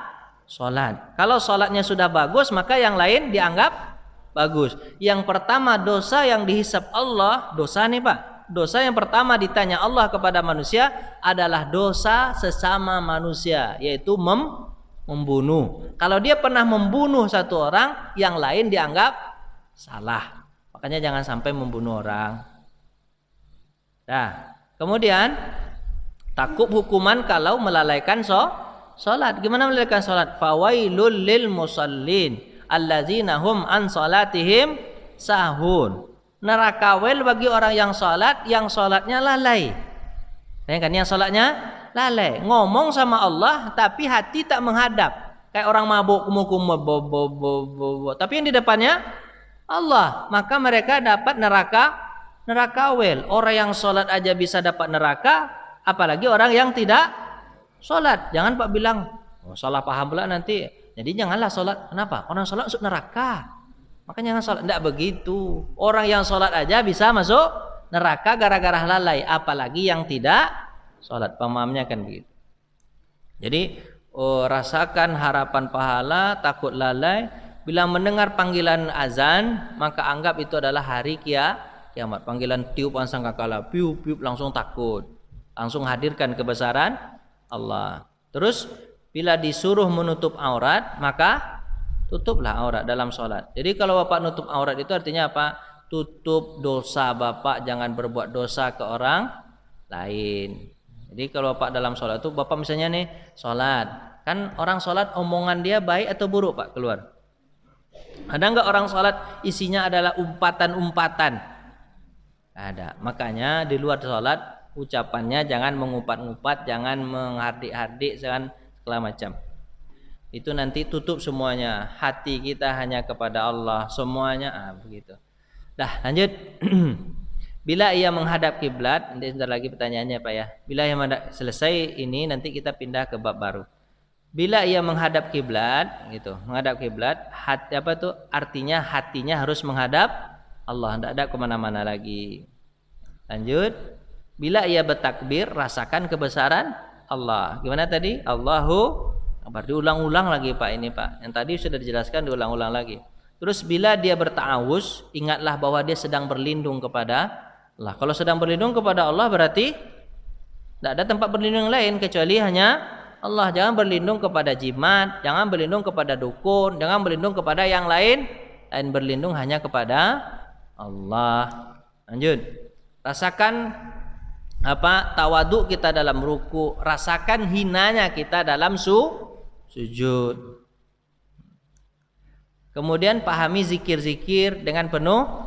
salat. Kalau salatnya sudah bagus, maka yang lain dianggap bagus. Yang pertama dosa yang dihisab Allah, dosa nih Pak. Dosa yang pertama ditanya Allah kepada manusia adalah dosa sesama manusia, yaitu membunuh. Kalau dia pernah membunuh satu orang, yang lain dianggap salah. Makanya jangan sampai membunuh orang. Nah, kemudian takut hukuman kalau melalaikan sholat. Gimana melalaikan sholat? Fawailul lil musallin alladzina hum an sholatihim sahun. Neraka wel bagi orang yang sholatnya lalai. Kan yang sholatnya lalai, ngomong sama Allah tapi hati tak menghadap, kayak orang mabuk tapi yang di depannya Allah, maka mereka dapat neraka wel. Orang yang sholat aja bisa dapat neraka, apalagi orang yang tidak sholat. Jangan Pak bilang salah paham pula nanti, jadi janganlah sholat. Kenapa? Orang sholat masuk neraka, makanya jangan sholat. Tidak begitu. Orang yang sholat aja bisa masuk neraka gara-gara lalai, apalagi yang tidak sholat. Pemahamnya kan begitu. Jadi rasakan harapan pahala, takut lalai. Bila mendengar panggilan azan, maka anggap itu adalah hari kiamat. Panggilan tiup sangkakala, piup piup, langsung takut, langsung hadirkan kebesaran Allah. Terus bila disuruh menutup aurat, maka tutuplah aurat dalam sholat. Jadi kalau Bapak nutup aurat itu artinya apa? Tutup dosa Bapak, jangan berbuat dosa ke orang lain. Jadi kalau Bapak dalam sholat itu, Bapak misalnya nih sholat, kan orang sholat omongan dia baik atau buruk Pak keluar? Ada enggak orang sholat isinya adalah umpatan-umpatan? Ada. Makanya di luar sholat ucapannya jangan mengumpat-ngumpat, jangan menghardik-hardik, jangan segala macam. Itu nanti tutup semuanya. Hati kita hanya kepada Allah semuanya. Begitu. Dah lanjut. Bila ia menghadap kiblat, nanti sebentar lagi pertanyaannya Pak ya. Bila ia selesai ini, nanti kita pindah ke bab baru. Bila ia menghadap kiblat, gitu, menghadap kiblat, apa tuh? Artinya hatinya harus menghadap Allah, tidak ada kemana-mana lagi. Lanjut. Bila ia bertakbir, rasakan kebesaran Allah. Gimana tadi? Allahu Akbar. Diulang-ulang lagi Pak ini Pak. Yang tadi sudah dijelaskan, diulang-ulang lagi. Terus bila dia berta'awuz, ingatlah bahwa dia sedang berlindung kepada Allah. Kalau sedang berlindung kepada Allah berarti tidak ada tempat berlindung lain kecuali hanya Allah. Jangan berlindung kepada jimat, jangan berlindung kepada dukun, jangan berlindung kepada yang lain berlindung hanya kepada Allah. Lanjut. Rasakan apa? Tawaduk kita dalam ruku, rasakan hinanya kita dalam sujud. Kemudian pahami zikir-zikir dengan penuh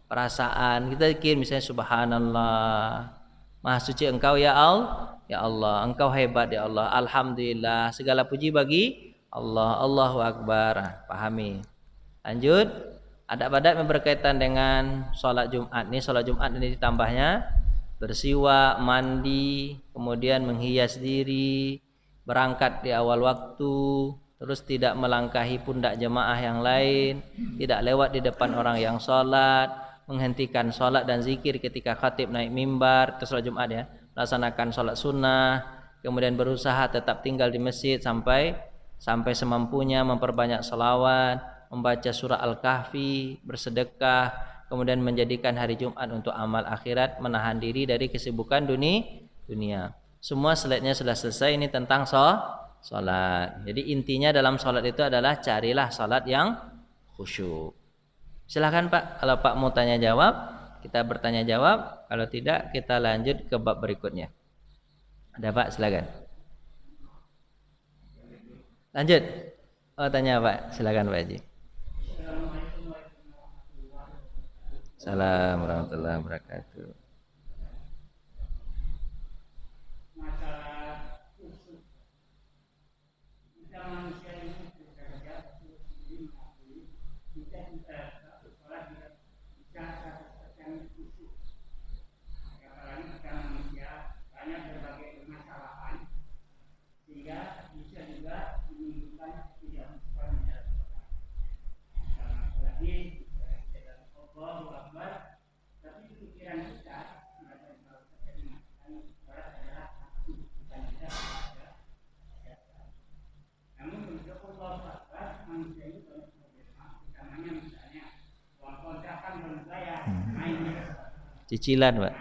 perasaan. Kita zikir misalnya subhanallah, maha suci engkau ya Allah, ya Allah, engkau hebat ya Allah, alhamdulillah, segala puji bagi Allah, Allahu akbar. Pahami. Lanjut, adab-adab yang berkaitan dengan sholat Jumat. Ini sholat Jumat ini ditambahnya bersiwak, mandi, kemudian menghias diri, berangkat di awal waktu, terus tidak melangkahi pundak jemaah yang lain, tidak lewat di depan orang yang sholat, menghentikan sholat dan zikir ketika khatib naik mimbar, itu sholat Jumat ya, laksanakan sholat sunnah, kemudian berusaha tetap tinggal di masjid sampai semampunya, memperbanyak salawat, membaca surah Al-Kahfi, bersedekah, kemudian menjadikan hari Jumat untuk amal akhirat, menahan diri dari kesibukan dunia. Semua slide-nya sudah selesai. Ini tentang sholat. Jadi intinya dalam sholat itu adalah carilah sholat yang khusyuk. Silahkan Pak, kalau Pak mau tanya jawab, kita bertanya jawab. Kalau tidak, kita lanjut ke bab berikutnya. Ada Pak, silakan. Lanjut. Oh, tanya Pak, silakan Pak Haji. Assalamualaikum warahmatullahi wabarakatuh. Cicilan Pak.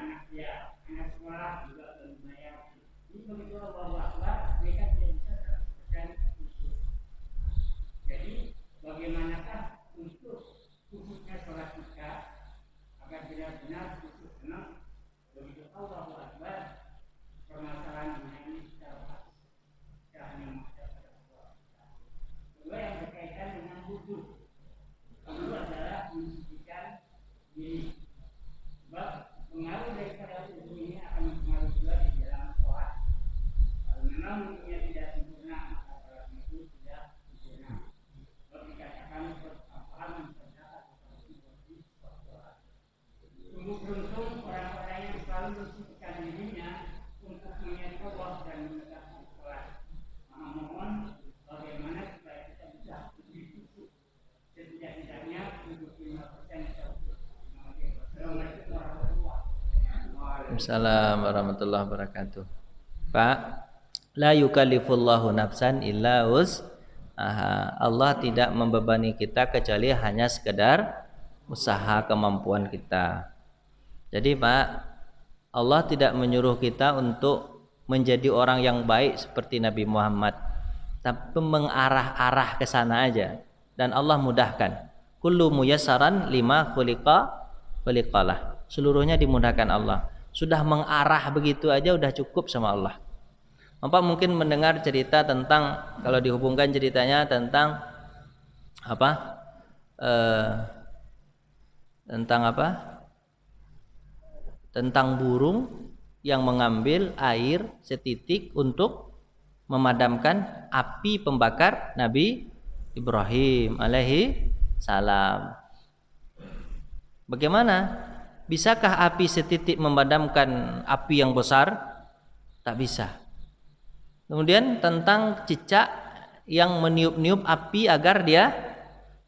Jadi bagaimanakah untuk khususnya sholat kita agar benar-benar khusus tenang begitu Allahu Akbar, permasalahan dunia ini secara pasti tidak hanya menghadap pada Allah. Kedua yang berkaitan dengan wudhu. Kedua adalah mensucikan diri. Sebab pengaruh daripada wudhu ini akan mempengaruhi juga di dalam sholat. Kalau memang wudhunya tidak sempurna, maka sholat itu tidak sempurna. Sebab dikatakan perkataan yang terdapat seperti sholat. Sungguh beruntung orang-orang yang selalu mensucikan dirinya untuk mengingat Allah dan menegakkan sholat. Mohon bagaimana supaya kita bisa lebih khusyuk, setidak-tidaknya 75% Assalamualaikum warahmatullahi wabarakatuh. Pak, la yukallifullahu nafsan illa wus'aha. Allah tidak membebani kita kecuali hanya sekedar usaha kemampuan kita. Jadi Pak, Allah tidak menyuruh kita untuk menjadi orang yang baik seperti Nabi Muhammad, tapi mengarah-arah ke sana aja. Dan Allah mudahkan. Kullu muyassaran lima khuliqalah. Seluruhnya dimudahkan Allah. Sudah mengarah begitu aja udah cukup sama Allah. Bapak mungkin mendengar cerita tentang, kalau dihubungkan ceritanya tentang apa? Tentang burung yang mengambil air setitik untuk memadamkan api pembakar Nabi Ibrahim alaihi salam. Bagaimana? Bisakah api setitik memadamkan api yang besar? Tak bisa. Kemudian tentang cicak yang meniup-niup api agar dia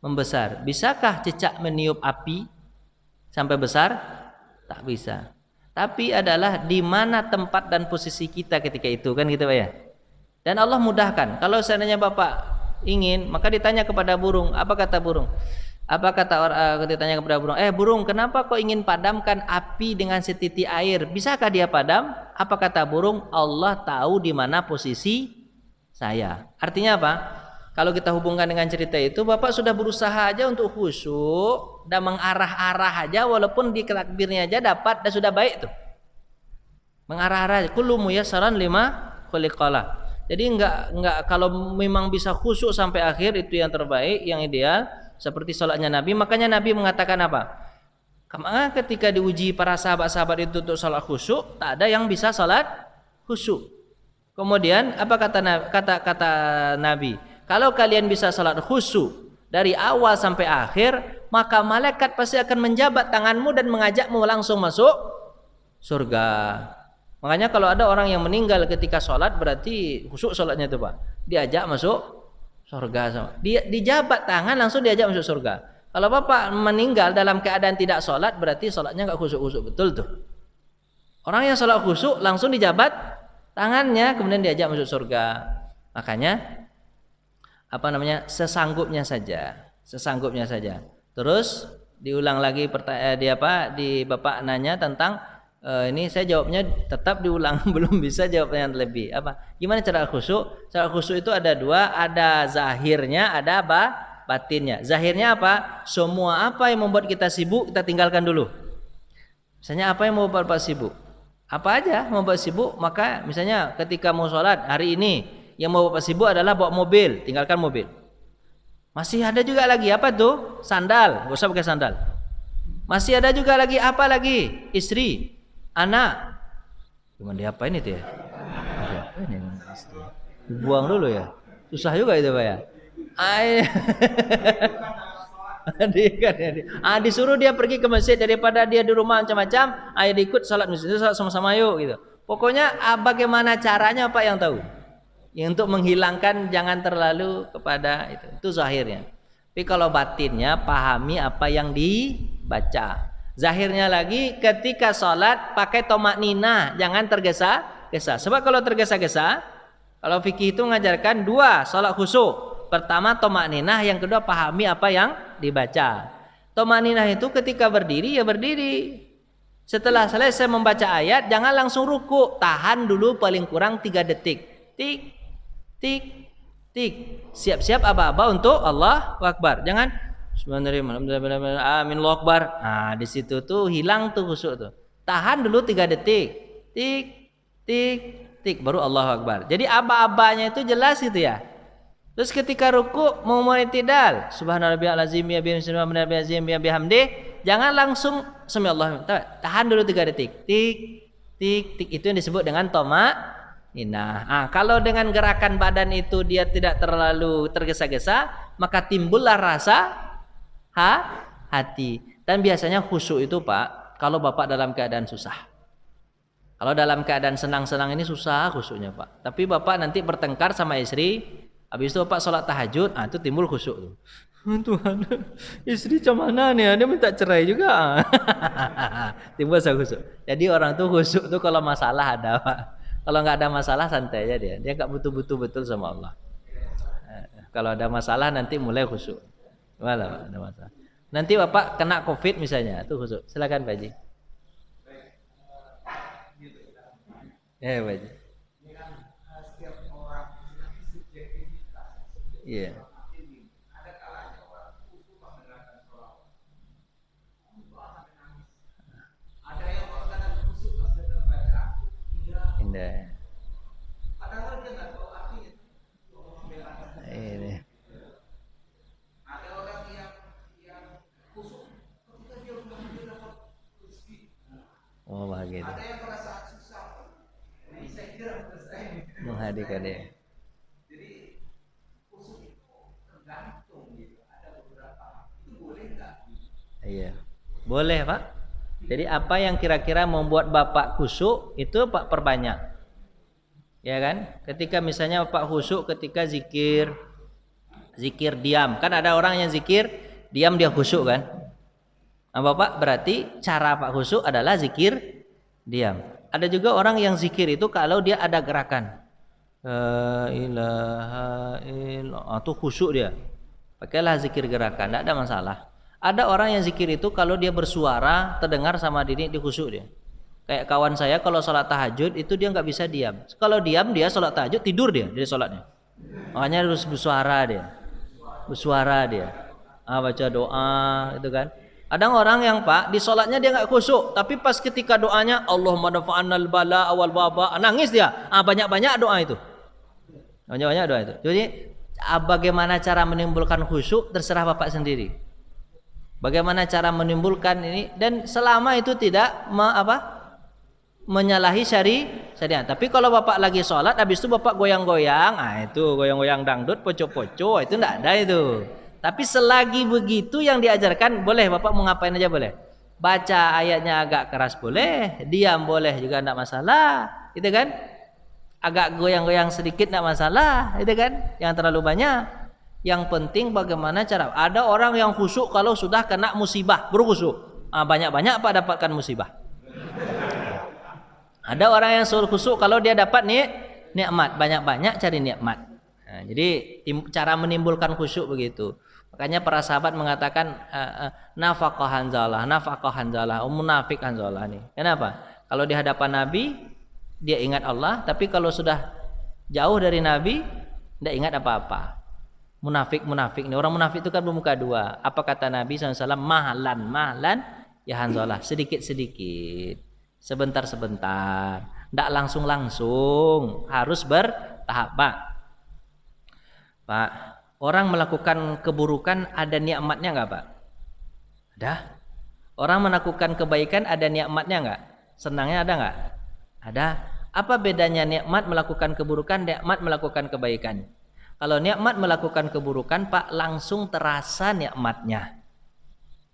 membesar. Bisakah cicak meniup api sampai besar? Tak bisa. Tapi adalah di mana tempat dan posisi kita ketika itu, kan gitu Pak ya. Dan Allah mudahkan. Kalau seandainya Bapak ingin, maka ditanya kepada burung. Apa kata burung? Apa kata orang ditanya kepada burung? Burung, kenapa kau ingin padamkan api dengan setitik air? Bisakah dia padam? Apa kata burung? Allah tahu di mana posisi saya. Artinya apa? Kalau kita hubungkan dengan cerita itu, Bapak sudah berusaha aja untuk khusyuk dan mengarah-arah aja, walaupun di takbirnya aja dapat dan sudah baik tuh. Mengarah-arah aja. Kullu muyassaran lima khuliqalah. Jadi enggak kalau memang bisa khusyuk sampai akhir itu yang terbaik, yang ideal. Seperti sholatnya Nabi, makanya Nabi mengatakan apa? Karena ketika diuji para sahabat-sahabat itu untuk salat khusyuk, tak ada yang bisa salat khusyuk. Kemudian apa kata Nabi? Kalau kalian bisa salat khusyuk dari awal sampai akhir, maka malaikat pasti akan menjabat tanganmu dan mengajakmu langsung masuk surga. Makanya kalau ada orang yang meninggal ketika salat, berarti khusyuk salatnya itu, Pak. Diajak masuk surga. Dia dijabat tangan langsung diajak masuk surga. Kalau Bapak meninggal dalam keadaan tidak sholat, berarti sholatnya nggak khusyuk-khusyuk, betul tuh. Orang yang sholat khusyuk langsung dijabat tangannya, kemudian diajak masuk surga. Makanya sesanggupnya saja. Terus diulang lagi di Bapak nanya tentang ini saya jawabnya tetap diulang belum bisa jawabnya yang lebih. Gimana cara khusyuk? Cara khusyuk itu ada dua, ada zahirnya, ada batinnya. Zahirnya apa? Semua apa yang membuat kita sibuk kita tinggalkan dulu. Misalnya apa yang membuat Bapak sibuk? Apa aja membuat sibuk? Maka misalnya ketika mau sholat hari ini yang membuat Bapak sibuk adalah bawa mobil, tinggalkan mobil. Masih ada juga lagi apa tuh? Sandal, gak usah pakai sandal. Masih ada juga lagi apa lagi? Istri, anak. Cuma diapain itu ya? Diapain ini? Dibuang dulu ya. Susah juga itu Pak ya. Disuruh dia pergi ke masjid daripada dia di rumah macam-macam, ayo ikut salat masjid, salat sama-sama yuk gitu. Pokoknya bagaimana caranya Pak yang tahu. Ya, untuk menghilangkan jangan terlalu kepada itu zahirnya. Tapi kalau batinnya pahami apa yang dibaca. Zahirnya lagi ketika salat pakai tomakninah, jangan tergesa-gesa. Sebab kalau tergesa-gesa, kalau fikih itu mengajarkan dua salat khusyuk. Pertama tomakninah, yang kedua pahami apa yang dibaca. Tomakninah itu ketika berdiri ya berdiri. Setelah selesai membaca ayat jangan langsung ruku, tahan dulu paling kurang 3 detik. Tik tik tik. Siap-siap aba-aba untuk Allahu Akbar. Jangan Bismillahirrahmanirrahim. Amin Allahu Akbar. Nah, di situ tuh hilang tuh khusyuk tuh. Tahan dulu 3 detik. Tik tik tik baru Allahu Akbar. Jadi aba-abanya itu jelas gitu ya. Terus ketika ruku mau i'tidal, subhanallahil azim ya bihamdi, jangan langsung samiallahu. Tahan dulu 3 detik. Tik tik tik, itu yang disebut dengan tomakninah. Kalau dengan gerakan badan itu dia tidak terlalu tergesa-gesa, maka timbullah rasa hati. Dan biasanya khusyuk itu Pak, kalau Bapak dalam keadaan susah. Kalau dalam keadaan senang-senang ini susah khusyuknya Pak. Tapi Bapak nanti bertengkar sama istri, habis itu Bapak sholat tahajud, itu timbul khusyuk tuh. Tuhan, istri macam mana nih? Dia minta cerai juga. Timbul khusyuk. Jadi orang tuh khusyuk tuh kalau masalah ada Pak. Kalau nggak ada masalah santai aja dia. Dia nggak butuh betul sama Allah. Kalau ada masalah nanti mulai khusyuk. Gimana Pak? Ada masalah. Nanti Bapak kena COVID misalnya, tuh khusyuk. Silakan Pak Haji. Pak Haji. Iya. Indah. Ini. Ada orang yang khusyuk ketika dia dapat rezeki. Oh bahagia. Ada yang merasa susah. Ini saya kira menghadirkan dia. Iya, boleh Pak. Jadi apa yang kira-kira membuat Bapak khusyuk itu Pak perbanyak, ya kan? Ketika misalnya Bapak khusyuk ketika zikir diam, kan ada orang yang zikir diam dia khusyuk kan? Nah, Bapak berarti cara Pak khusyuk adalah zikir diam. Ada juga orang yang zikir itu kalau dia ada gerakan, la ilaha illallah, itu khusyuk dia. Pakailah zikir gerakan, tidak ada masalah. Ada orang yang zikir itu kalau dia bersuara terdengar sama diri dia khusyuk dia. Kayak kawan saya kalau sholat tahajud itu dia nggak bisa diam. Kalau diam dia sholat tahajud tidur dia dari sholatnya. Makanya harus bersuara dia. Baca doa itu kan. Ada orang yang Pak di sholatnya dia nggak khusyuk, tapi pas ketika doanya Allahumma dafa'annal bala awal baba nangis dia. Banyak-banyak doa itu. Banyak-banyak doa itu. Jadi bagaimana cara menimbulkan khusyuk terserah Bapak sendiri. Bagaimana cara menimbulkan ini, dan selama itu tidak menyalahi syariat. Tapi kalau bapak lagi sholat, habis itu bapak goyang-goyang, itu goyang-goyang dangdut, poco-poco, itu tidak ada itu. Tapi selagi begitu yang diajarkan, boleh bapak mau ngapain aja boleh. Baca ayatnya agak keras boleh, diam boleh juga tidak masalah, gitu kan? Agak goyang-goyang sedikit tidak masalah, gitu kan? Yang terlalu banyak. Yang penting bagaimana cara. Ada orang yang khusyuk kalau sudah kena musibah, baru khusyuk. Banyak-banyak Pak dapatkan musibah. Ada orang yang suruh khusyuk kalau dia dapat nikmat, banyak-banyak cari nikmat. Nah, jadi cara menimbulkan khusyuk begitu. Makanya para sahabat mengatakan nafaqah Hanzalah, munafik Hanzalah nih. Kenapa? Kalau di hadapan Nabi dia ingat Allah, tapi kalau sudah jauh dari Nabi tidak ingat apa-apa. Munafik ini, orang munafik itu kan bermuka dua. Apa kata Nabi SAW? Mahlan ya Hanzalah, sedikit sebentar, tidak langsung harus bertahap. Pak, orang melakukan keburukan ada nikmatnya nggak Pak? Ada. Orang melakukan kebaikan ada nikmatnya nggak? Senangnya ada nggak? Ada. Apa bedanya nikmat melakukan keburukan, nikmat melakukan kebaikan? Kalau nikmat melakukan keburukan Pak, langsung terasa nikmatnya.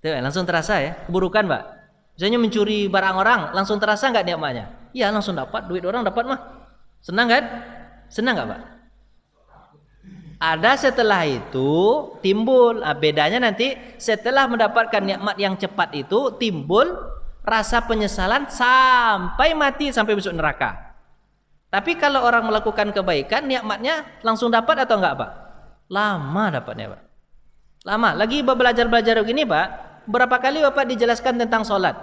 Tuh, langsung terasa ya, keburukan Pak. Misalnya mencuri barang orang, langsung terasa nggak nikmatnya? Iya, langsung dapat, duit orang dapat mah. Senang kan? Senang nggak Pak? Ada setelah itu timbul, bedanya nanti setelah mendapatkan nikmat yang cepat itu timbul rasa penyesalan sampai mati, sampai masuk neraka. Tapi kalau orang melakukan kebaikan, nikmatnya langsung dapat atau enggak Pak? Lama dapatnya Pak. Lama. Lagi belajar begini Pak, berapa kali Bapak dijelaskan tentang sholat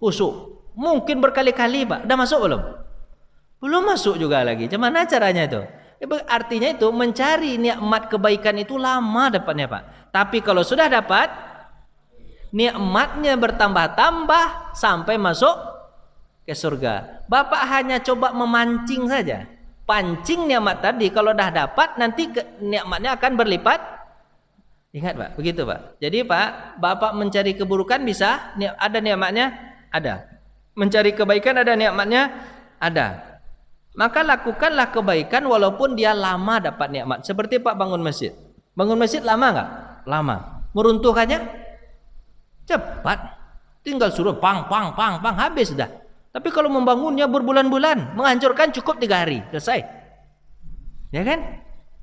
khusyuk? Mungkin berkali-kali Pak. Udah masuk belum? Belum masuk juga lagi. Gimana caranya itu? Artinya itu mencari nikmat kebaikan itu lama dapatnya Pak. Tapi kalau sudah dapat, nikmatnya bertambah-tambah sampai masuk ke surga. Bapak hanya coba memancing saja. Pancing nikmat tadi, kalau dah dapat nanti nikmatnya akan berlipat. Ingat Pak, begitu Pak. Jadi Pak, Bapak mencari keburukan bisa, ada nikmatnya? Ada. Mencari kebaikan ada nikmatnya? Ada. Maka lakukanlah kebaikan walaupun dia lama dapat nikmat. Seperti Pak bangun masjid. Bangun masjid lama enggak? Lama. Meruntuhkannya? Cepat. Tinggal suruh pang habis dah. Tapi kalau membangunnya berbulan-bulan, menghancurkan cukup 3 hari, selesai. Ya kan?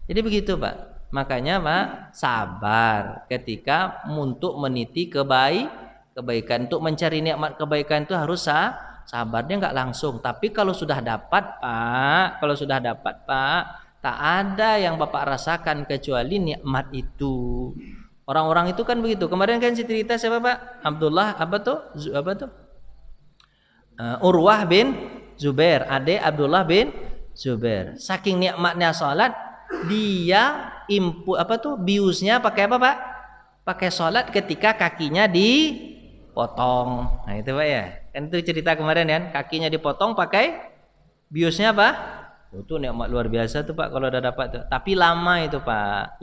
Jadi begitu Pak. Makanya Pak, sabar ketika untuk meniti kebaikan. Untuk mencari nikmat kebaikan itu harus sabar. Dia enggak langsung. Tapi kalau sudah dapat Pak, tak ada yang Bapak rasakan kecuali nikmat itu. Orang-orang itu kan begitu. Kemarin kan cerita siapa Pak? Abdullah apa tuh? Urwah bin Zubair, adik Abdullah bin Zubair. Saking nikmatnya salat, dia biusnya pakai apa Pak? Pakai salat ketika kakinya dipotong. Nah itu Pak ya. Kan itu cerita kemarin kan, kakinya dipotong pakai biusnya apa? Itu nikmat luar biasa tuh Pak kalau udah dapat tuh. Tapi lama itu Pak.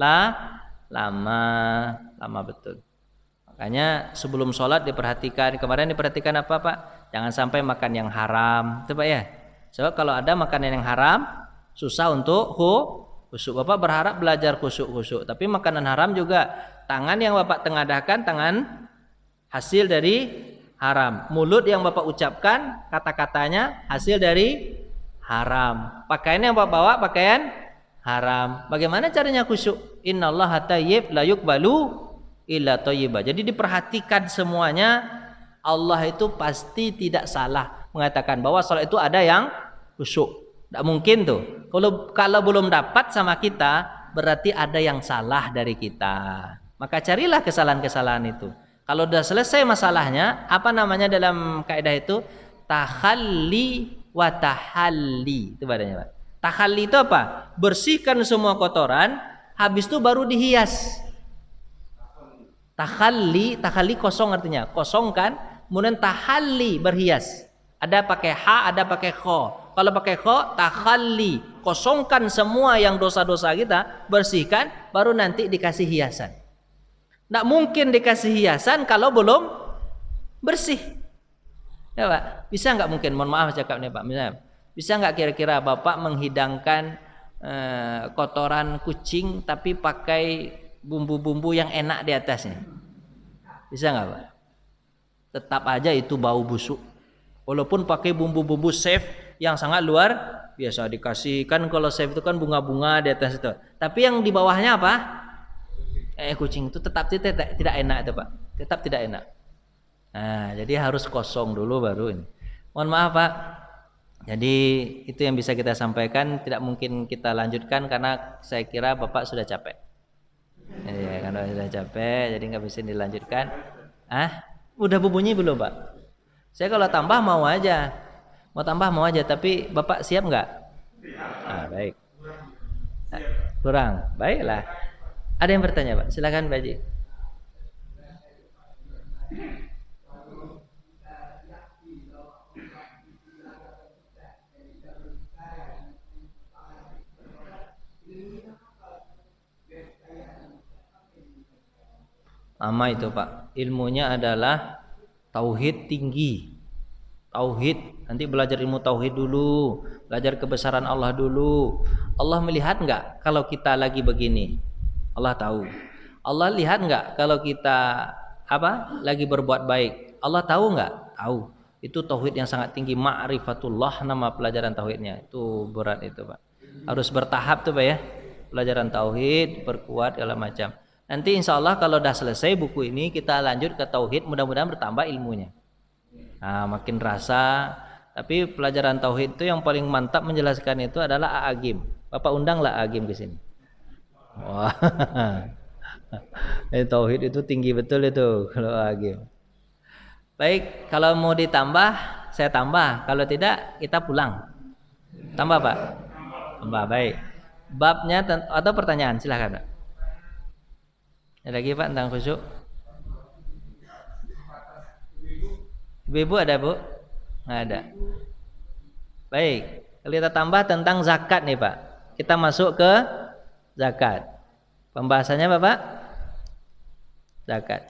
Lama betul. Makanya sebelum sholat diperhatikan. Kemarin diperhatikan apa Pak? Jangan sampai makan yang haram, itu Pak ya. Sebab kalau ada makanan yang haram, susah untuk khusyuk. Bapak berharap belajar khusyuk. Tapi makanan haram juga, tangan yang Bapak tengadahkan, tangan hasil dari haram. Mulut yang Bapak ucapkan, kata-katanya hasil dari haram. Pakaian yang Bapak bawa, pakaian haram. Bagaimana caranya khusyuk? Innallaha thayyib la yuqbalu illa thayyiba. Jadi diperhatikan semuanya. Allah itu pasti tidak salah mengatakan bahwa salat itu ada yang khusyuk. Tidak mungkin tuh. Kalau belum dapat sama kita, berarti ada yang salah dari kita. Maka carilah kesalahan-kesalahan itu. Kalau sudah selesai masalahnya, apa namanya dalam kaidah itu? Takhalli wa tahalli. Itu badannya Pak. Takhalli itu apa? Bersihkan semua kotoran, habis itu baru dihias. Takhalli kosong artinya, kosongkan. Kemudian tahalli berhias. Ada pakai ha, ada pakai kho. Kalau pakai kho, takhalli, kosongkan semua yang dosa-dosa kita, bersihkan, baru nanti dikasih hiasan. Nggak mungkin dikasih hiasan kalau belum bersih. Ya Pak, bisa nggak mungkin? Mohon maaf cakapnya Pak. Misalnya, bisa nggak kira-kira Bapak menghidangkan kotoran kucing tapi pakai bumbu-bumbu yang enak di atasnya? Bisa nggak Pak? Tetap aja itu bau busuk. Walaupun pakai bumbu-bumbu chef yang sangat luar biasa, dikasihkan kalau chef itu kan bunga-bunga di atas itu. Tapi yang di bawahnya apa? Kucing itu tetap tidak enak itu Pak. Tetap tidak enak. Nah, jadi harus kosong dulu baru ini. Mohon maaf Pak. Jadi itu yang bisa kita sampaikan, tidak mungkin kita lanjutkan karena saya kira Bapak sudah capek. Ya, karena sudah capek jadi nggak bisa dilanjutkan. Udah berbunyi belum Pak? Saya kalau tambah mau aja. Mau tambah mau aja, tapi Bapak siap nggak? Baik. Kurang. Baiklah. Ada yang bertanya Pak? Silakan Pak Haji. Lama itu Pak. Ilmunya adalah tauhid tinggi. Tauhid, nanti belajar ilmu tauhid dulu, belajar kebesaran Allah dulu. Allah melihat enggak kalau kita lagi begini? Allah tahu. Allah lihat enggak kalau kita lagi berbuat baik? Allah tahu enggak? Tahu. Itu tauhid yang sangat tinggi, ma'rifatullah nama pelajaran tauhidnya. Itu berat itu Pak. Harus bertahap tuh Pak ya. Pelajaran tauhid, perkuat segala macam. Nanti insya Allah kalau udah selesai buku ini kita lanjut ke tauhid, mudah-mudahan bertambah ilmunya. Nah, makin rasa. Tapi pelajaran tauhid itu yang paling mantap menjelaskan itu adalah A'agim. Bapak undanglah A'agim ke sini. Wah. Tauhid itu tinggi betul itu kalau A'agim. Baik, kalau mau ditambah saya tambah, kalau tidak kita pulang. Tambah Pak? Tambah, baik. Babnya atau pertanyaan silakan Pak. Ada lagi Pak tentang khusyuk? Ibu ada Bu? Nggak ada. Baik, kalau kita tambah tentang zakat nih Pak. Kita masuk ke zakat. Pembahasannya Bapak? Zakat.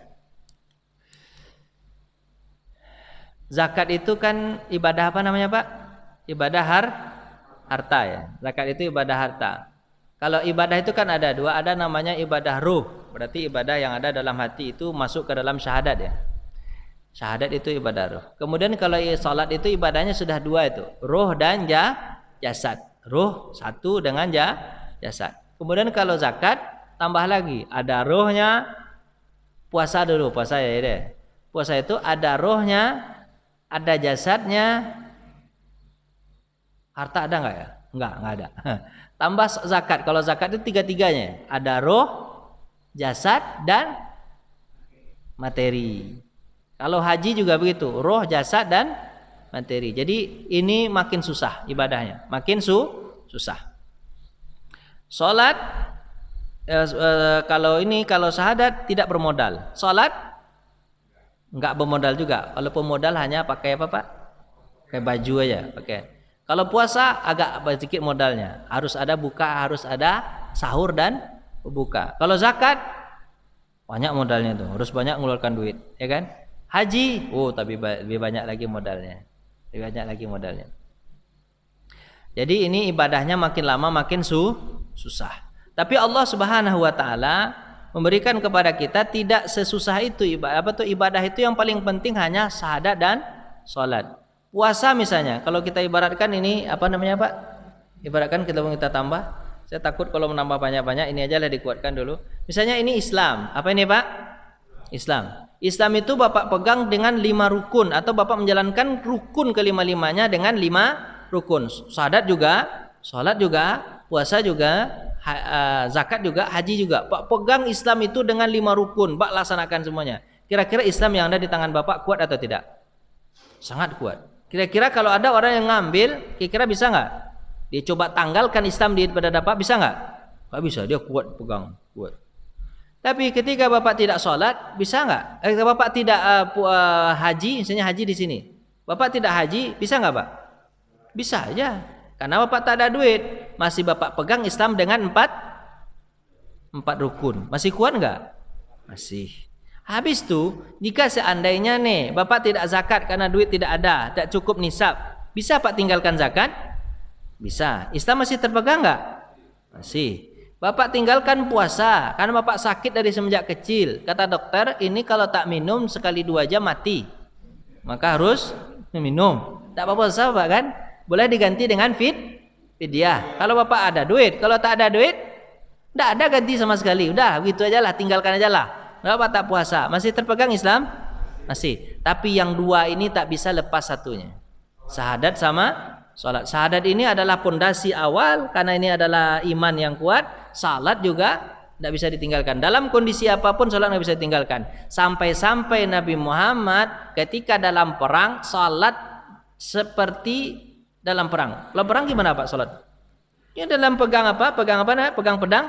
Zakat itu kan ibadah apa namanya Pak? Ibadah harta ya. Zakat itu ibadah harta. Kalau ibadah itu kan ada dua, ada namanya ibadah ruh. Berarti ibadah yang ada dalam hati itu masuk ke dalam syahadat ya. Syahadat itu ibadah ruh. Kemudian kalau salat itu ibadahnya sudah dua itu, ruh dan jasad. Ruh satu dengan jasad. Kemudian kalau zakat tambah lagi, ada ruhnya. Puasa dulu, puasa ya deh. Puasa itu ada ruhnya, ada jasadnya. Harta ada enggak ya? Enggak ada. Tambah zakat. Kalau zakat itu tiga-tiganya, ada ruh, jasad dan materi. Kalau haji juga begitu, ruh, jasad dan materi. Jadi ini makin susah ibadahnya, makin susah. Salat kalau syahadat tidak bermodal. Salat enggak bermodal juga. Walaupun modal hanya pakai apa Pak? Pakai baju aja, pakai. Kalau puasa agak sedikit modalnya. Harus ada buka, harus ada sahur dan berbuka. Kalau zakat banyak modalnya tuh, harus banyak mengeluarkan duit, ya kan? Haji, tapi lebih banyak lagi modalnya. Lebih banyak lagi modalnya. Jadi ini ibadahnya makin lama makin susah. Tapi Allah Subhanahu wa taala memberikan kepada kita tidak sesusah itu ibadah itu yang paling penting hanya syahadat dan salat. Puasa misalnya, kalau kita ibaratkan ini apa namanya Pak? Ibaratkan kita tambah. Saya takut kalau menambah banyak-banyak, ini aja lah dikuatkan dulu. Misalnya ini Islam. Apa ini Pak? Islam. Islam itu Bapak pegang dengan 5 rukun atau Bapak menjalankan rukun kelima-limanya dengan 5 rukun. Syahadat juga, salat juga, puasa juga, zakat juga, haji juga. Pak pegang Islam itu dengan 5 rukun, Pak laksanakan semuanya. Kira-kira Islam yang ada di tangan Bapak kuat atau tidak? Sangat kuat. Kira-kira kalau ada orang yang ngambil, kira-kira bisa nggak? Dia coba tanggalkan Islam di pada Bapak, bisa nggak? Nggak bisa, dia kuat pegang, kuat. Tapi ketika Bapak tidak sholat, bisa nggak? Ketika Bapak tidak haji, misalnya haji di sini, Bapak tidak haji, bisa nggak Pak? Bisa aja, karena Bapak tak ada duit, masih Bapak pegang Islam dengan 4 rukun, masih kuat nggak? Masih. Habis tu, jika seandainya nih Bapak tidak zakat karena duit tidak ada, tak cukup nisab, bisa Pak tinggalkan zakat? Bisa. Islam masih terpegang enggak? Masih. Bapak tinggalkan puasa karena Bapak sakit dari semenjak kecil. Kata dokter, ini kalau tak minum sekali 2 jam mati. Maka harus minum. Tak apa-apa sahabat kan? Boleh diganti dengan fidyah. Kalau Bapak ada duit, kalau tak ada duit, tidak ada ganti sama sekali. Udah, begitu aja lah, tinggalkan aja lah. Bapak tak puasa, masih terpegang Islam? Masih. Tapi yang 2 ini tak bisa lepas satunya. Syahadat sama salat. Syahadat ini adalah pondasi awal karena ini adalah iman yang kuat. Salat juga tidak bisa ditinggalkan. Dalam kondisi apapun salat tidak bisa ditinggalkan. Sampai-sampai Nabi Muhammad ketika dalam perang salat seperti dalam perang. Dalam perang gimana Pak salat? Ya dalam pegang apa? Pegang apa? Pegang pedang?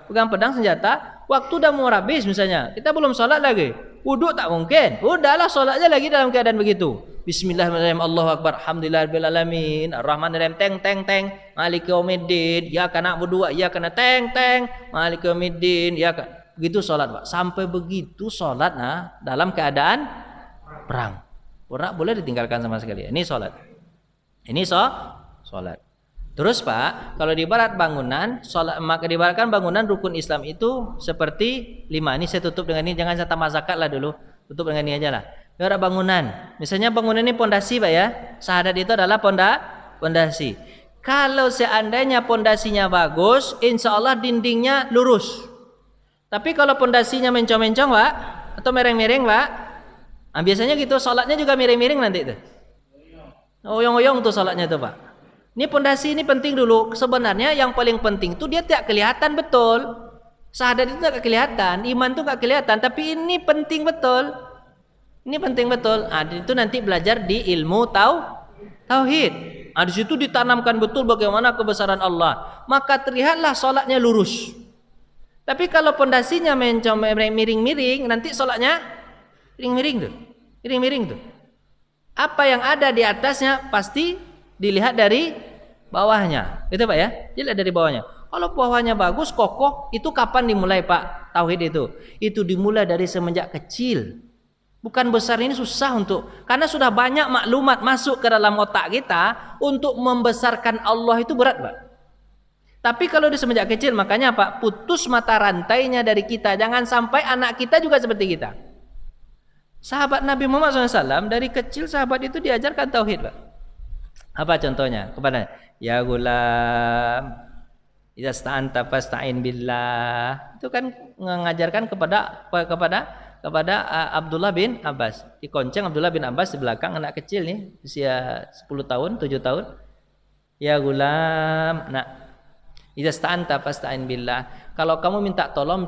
Pegang pedang senjata. Waktu udah mau habis misalnya, kita belum salat lagi. Wudhu tak mungkin. Udahlah salatnya lagi dalam keadaan begitu. Bismillahirrahmanirrahim. Allahu akbar. Alhamdulillahirabbil alamin. Arrahmanirrahim. Teng teng teng. Maliki yaumiddin. Ya kana berdua, ya kana teng teng. Maliki yaumiddin. Ya kan. Begitu salat, Pak. Sampai begitu salat dalam keadaan perang. Boleh ditinggalkan sama sekali. Ini salat. Ini salat. Terus Pak, kalau di barat bangunan, maka dibaratkan bangunan rukun Islam itu seperti 5. Ini saya tutup dengan ini, jangan saya tambah zakat lah dulu. Tutup dengan ini aja lah. Barat bangunan, misalnya bangunan ini pondasi Pak ya. Syahadat itu adalah pondasi. Kalau seandainya pondasinya bagus, insya Allah dindingnya lurus. Tapi kalau pondasinya mencong-mencong Pak, atau mereng-mereng Pak, biasanya gitu, sholatnya juga miring-miring nanti itu. Oyong-oyong tuh sholatnya tuh Pak. Ini pondasi ini penting dulu. Sebenarnya yang paling penting itu dia tidak kelihatan betul. Syahadat itu tidak kelihatan, iman itu tidak kelihatan, tapi ini penting betul. Ini penting betul. Itu nanti belajar di ilmu tauhid. Di situ ditanamkan betul bagaimana kebesaran Allah. Maka terlihatlah sholatnya lurus. Tapi kalau pondasinya miring-miring, nanti sholatnya miring-miring tuh. Apa yang ada di atasnya pasti dilihat dari bawahnya, itu Pak ya, dilihat dari bawahnya. Kalau bawahnya bagus, kokoh, itu kapan dimulai Pak tauhid itu? Itu dimulai dari semenjak kecil. Bukan besar ini susah karena sudah banyak maklumat masuk ke dalam otak kita untuk membesarkan Allah itu berat Pak. Tapi kalau di semenjak kecil, makanya Pak, putus mata rantainya dari kita, jangan sampai anak kita juga seperti kita. Sahabat Nabi Muhammad SAW dari kecil sahabat itu diajarkan tauhid Pak. Apa contohnya? Kepada ya gulam, idza sta'anta fasta'in billah. Itu kan mengajarkan kepada Abdullah bin Abbas. Dikonceng Abdullah bin Abbas di belakang, anak kecil nih, usia 10 tahun, 7 tahun. Ya gulam, idza sta'anta fasta'in billah. Kalau kamu minta tolong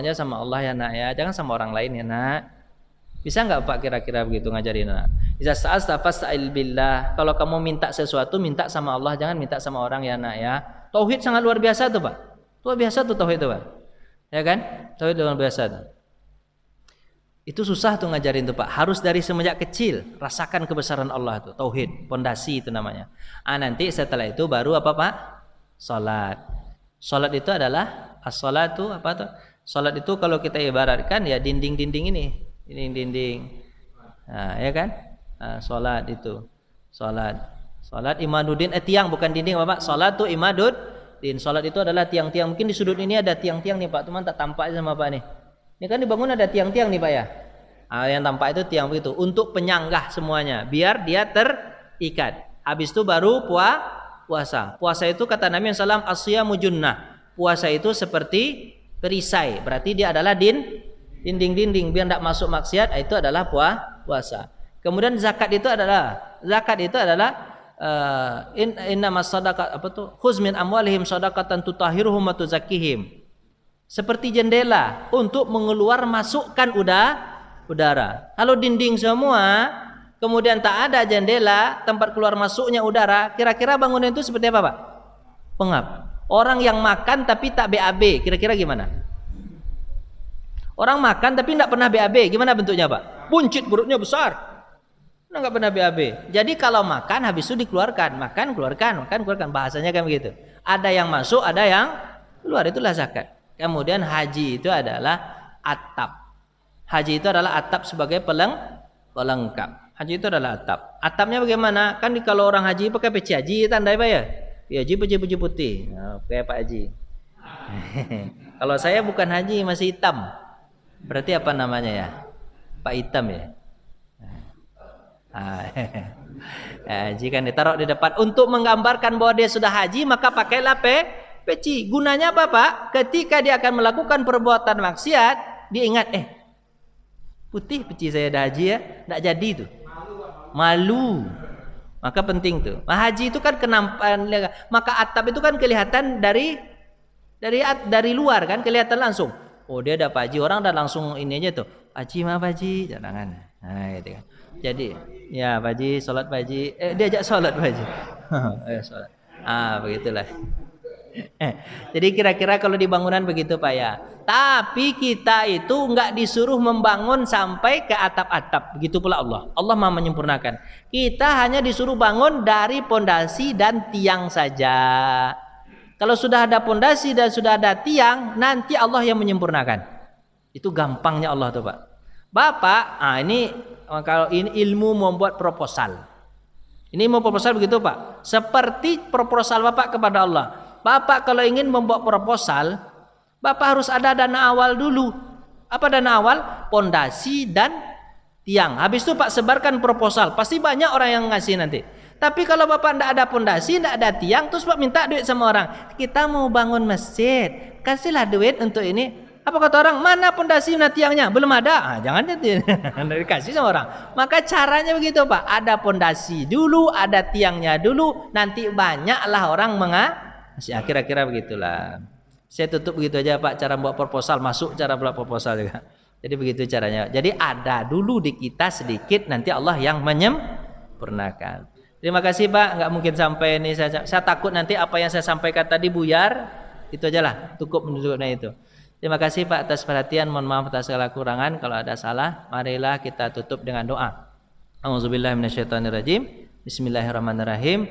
aja sama Allah ya nak ya, jangan sama orang lain ya nak. Bisa enggak Pak kira-kira begitu ngajarin anak? Iza sa'alta fas'al billah. Kalau kamu minta sesuatu, minta sama Allah, jangan minta sama orang ya nak ya. Tauhid sangat luar biasa tuh Pak. Luar biasa tuh tauhid tuh Pak. Ya kan? Tauhid luar biasa tuh. Itu susah tuh ngajarin tuh Pak. Harus dari semenjak kecil rasakan kebesaran Allah tuh. Tauhid, pondasi itu namanya. Nanti setelah itu baru apa Pak? Salat. Salat itu adalah as-salatu apa tuh? Salat itu kalau kita ibaratkan ya dinding-dinding ini. Dinding. Ya kan? Salat itu. Salat imaduddin, tiang bukan dinding Bapak. Salat itu imaduddin. Salat itu adalah tiang-tiang. Mungkin di sudut ini ada tiang-tiang nih Pak, teman tak tampak sama Pak nih. Ini kan dibangun ada tiang-tiang nih Pak ya. Yang tampak itu tiang begitu untuk penyanggah semuanya, biar dia terikat. Habis itu baru puasa. Puasa itu kata Nabi sallallahu alaihi wasallam asyamu junnah. Puasa itu seperti perisai. Berarti dia adalah dinding biar tidak masuk maksiat, itu adalah puasa. Kemudian zakat itu adalah innamas shadaqat khuz min amwalihim shadaqatan tutahhiruhum wa tuzakkihim. Seperti jendela untuk masukkan udara. Kalau dinding semua, kemudian tak ada jendela, tempat keluar masuknya udara, kira-kira bangunan itu seperti apa Pak? Pengap. Orang yang makan tapi tak BAB, kira-kira gimana? Orang makan tapi tidak pernah BAB, gimana bentuknya Pak? Buncit, perutnya besar, nggak pernah BAB. Jadi kalau makan habis itu dikeluarkan, keluarkan, bahasanya kan begitu. Ada yang masuk, ada yang keluar, itulah zakat. Kemudian haji itu adalah atap. Haji itu adalah atap sebagai pelengkap. Haji itu adalah atap. Atapnya bagaimana? Kan kalau orang haji pakai peci haji, tandai apa ya? Haji peci putih. Nah, kayak Pak Haji. Kalau saya bukan haji, masih hitam. Berarti apa namanya ya? Pak Hitam ya. Haji kan ditaruh di depan untuk menggambarkan bahwa dia sudah haji, maka pakailah peci. Gunanya apa Pak? Ketika dia akan melakukan perbuatan maksiat, dia ingat putih peci saya dah haji ya, tak jadi itu. Malu. Maka penting tuh. Haji itu kan kenampan, maka atap itu kan kelihatan dari luar kan, kelihatan langsung. Oh dia ada Pak Haji, orang dah langsung ini aja tuh. Haji maaf Haji, jangan. Nah gitu kan. Jadi ya Pak Haji, sholat Pak Haji, diajak sholat Pak Haji. Sholat. Begitulah. Jadi kira-kira kalau di bangunan begitu Pak ya. Tapi kita itu enggak disuruh membangun sampai ke atap-atap. Begitu pula Allah. Allah Maha menyempurnakan. Kita hanya disuruh bangun dari pondasi dan tiang saja. Kalau sudah ada pondasi dan sudah ada tiang, nanti Allah yang menyempurnakan. Itu gampangnya Allah tuh Pak. Bapak, ini kalau ini ilmu membuat proposal. Ini mau proposal begitu Pak. Seperti proposal Bapak kepada Allah. Bapak kalau ingin membuat proposal, Bapak harus ada dana awal dulu. Apa dana awal? Pondasi dan tiang. Habis itu Pak sebarkan proposal. Pasti banyak orang yang ngasih nanti. Tapi kalau Bapak tidak ada pondasi, tidak ada tiang, terus Pak minta duit sama orang. Kita mau bangun masjid, kasihlah duit untuk ini. Apa kata orang? Mana pondasi dan tiangnya? Belum ada. Jangan dikasih sama orang. Maka caranya begitu Pak. Ada pondasi dulu, ada tiangnya dulu. Nanti banyaklah orang kira-kira begitulah. Saya tutup begitu aja Pak. Cara buat proposal, masuk cara buat proposal juga. Jadi begitu caranya. Jadi ada dulu di kita sedikit, nanti Allah yang menyempurnakan. Terima kasih Pak. Nggak mungkin sampai ini. Saya takut nanti apa yang saya sampaikan tadi buyar. Itu aja lah. Cukup menunjuknya itu. Terima kasih Pak atas perhatian. Mohon maaf atas segala kurangan. Kalau ada salah, marilah kita tutup dengan doa. A'udzubillahi minasyaitonirrajim. Bismillahirrahmanirrahim.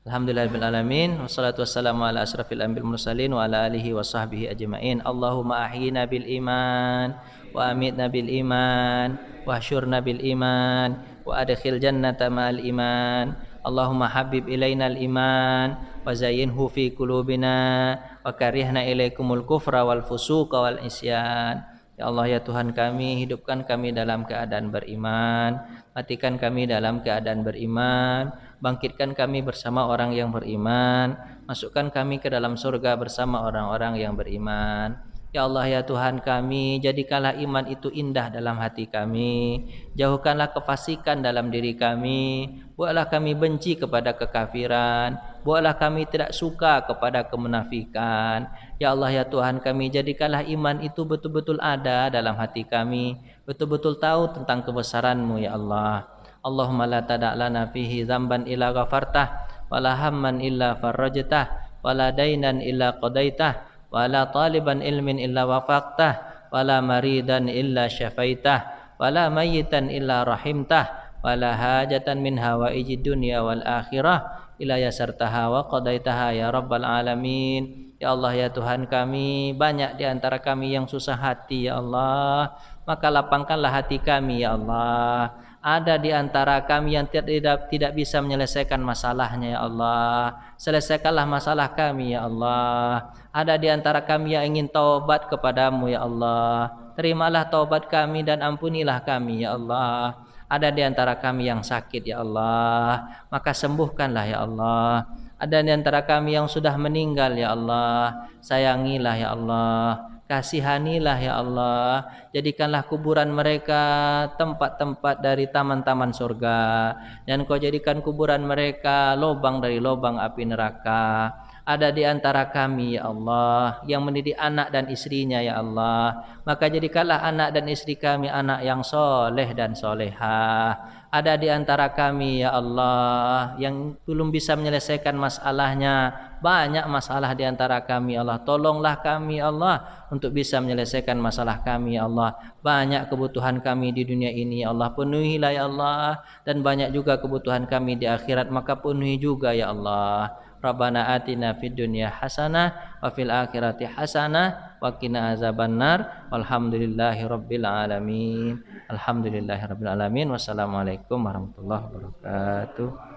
Alhamdulillahirabbil alamin. Wassalatu wassalamu ala asrafil anbiya'i mursalin wa ala alihi washabbihi ajmain. Allahumma ahyina bil iman wa amitna bil iman wa hasyurna bil iman wa adkhil jannata ma'al iman. Allahumma habib ilainal iman wa zayyinhu fi qulubina wa karihna ilaikumul kufra wal fusuqa wal isyan. Ya Allah ya Tuhan kami, hidupkan kami dalam keadaan beriman, matikan kami dalam keadaan beriman, bangkitkan kami bersama orang yang beriman, masukkan kami ke dalam surga bersama orang-orang yang beriman. Ya Allah ya Tuhan kami, jadikanlah iman itu indah dalam hati kami, jauhkanlah kefasikan dalam diri kami, buatlah kami benci kepada kekafiran, buatlah kami tidak suka kepada kemunafikan. Ya Allah ya Tuhan kami, jadikanlah iman itu betul-betul ada dalam hati kami, betul-betul tahu tentang kebesaran-Mu ya Allah. Allahumma la tada' lana fihi dzamban illa ghafartah, wala hamman illa farajtah, wala dainan illa qadaitah, wala taliban ilmin illa wafaqtah, wala maridan illa syafaitah, wala mayyitan illa rahimtah, wala hajatan min hawaijid dunya wal akhirah illa yasartaha wa qadaitaha ya rabbal alamin. Ya Allah ya Tuhan kami, banyak di antara kami yang susah hati ya Allah, maka lapangkanlah hati kami ya Allah. Ada di antara kami yang tidak bisa menyelesaikan masalahnya ya Allah, selesaikanlah masalah kami ya Allah. Ada di antara kami yang ingin taubat kepadamu ya Allah, terimalah taubat kami dan ampunilah kami ya Allah. Ada di antara kami yang sakit ya Allah, maka sembuhkanlah ya Allah. Ada di antara kami yang sudah meninggal ya Allah, sayangilah ya Allah, kasihanilah ya Allah. Jadikanlah kuburan mereka tempat-tempat dari taman-taman surga, dan Kau jadikan kuburan mereka lubang dari lubang api neraka. Ada di antara kami ya Allah yang mendidik anak dan istrinya ya Allah, maka jadikanlah anak dan istri kami anak yang soleh dan solehah. Ada di antara kami ya Allah yang belum bisa menyelesaikan masalahnya, banyak masalah di antara kami ya Allah. Tolonglah kami ya Allah untuk bisa menyelesaikan masalah kami ya Allah. Banyak kebutuhan kami di dunia ini ya Allah, penuhilah ya Allah. Dan banyak juga kebutuhan kami di akhirat, maka penuhi juga ya Allah. Rabbana atina fid dunya hasanah wa fil akhirati hasanah wa qina azabannar. Walhamdulillahirabbil alamin. Alhamdulillahirabbil alamin. Wassalamualaikum warahmatullahi wabarakatuh.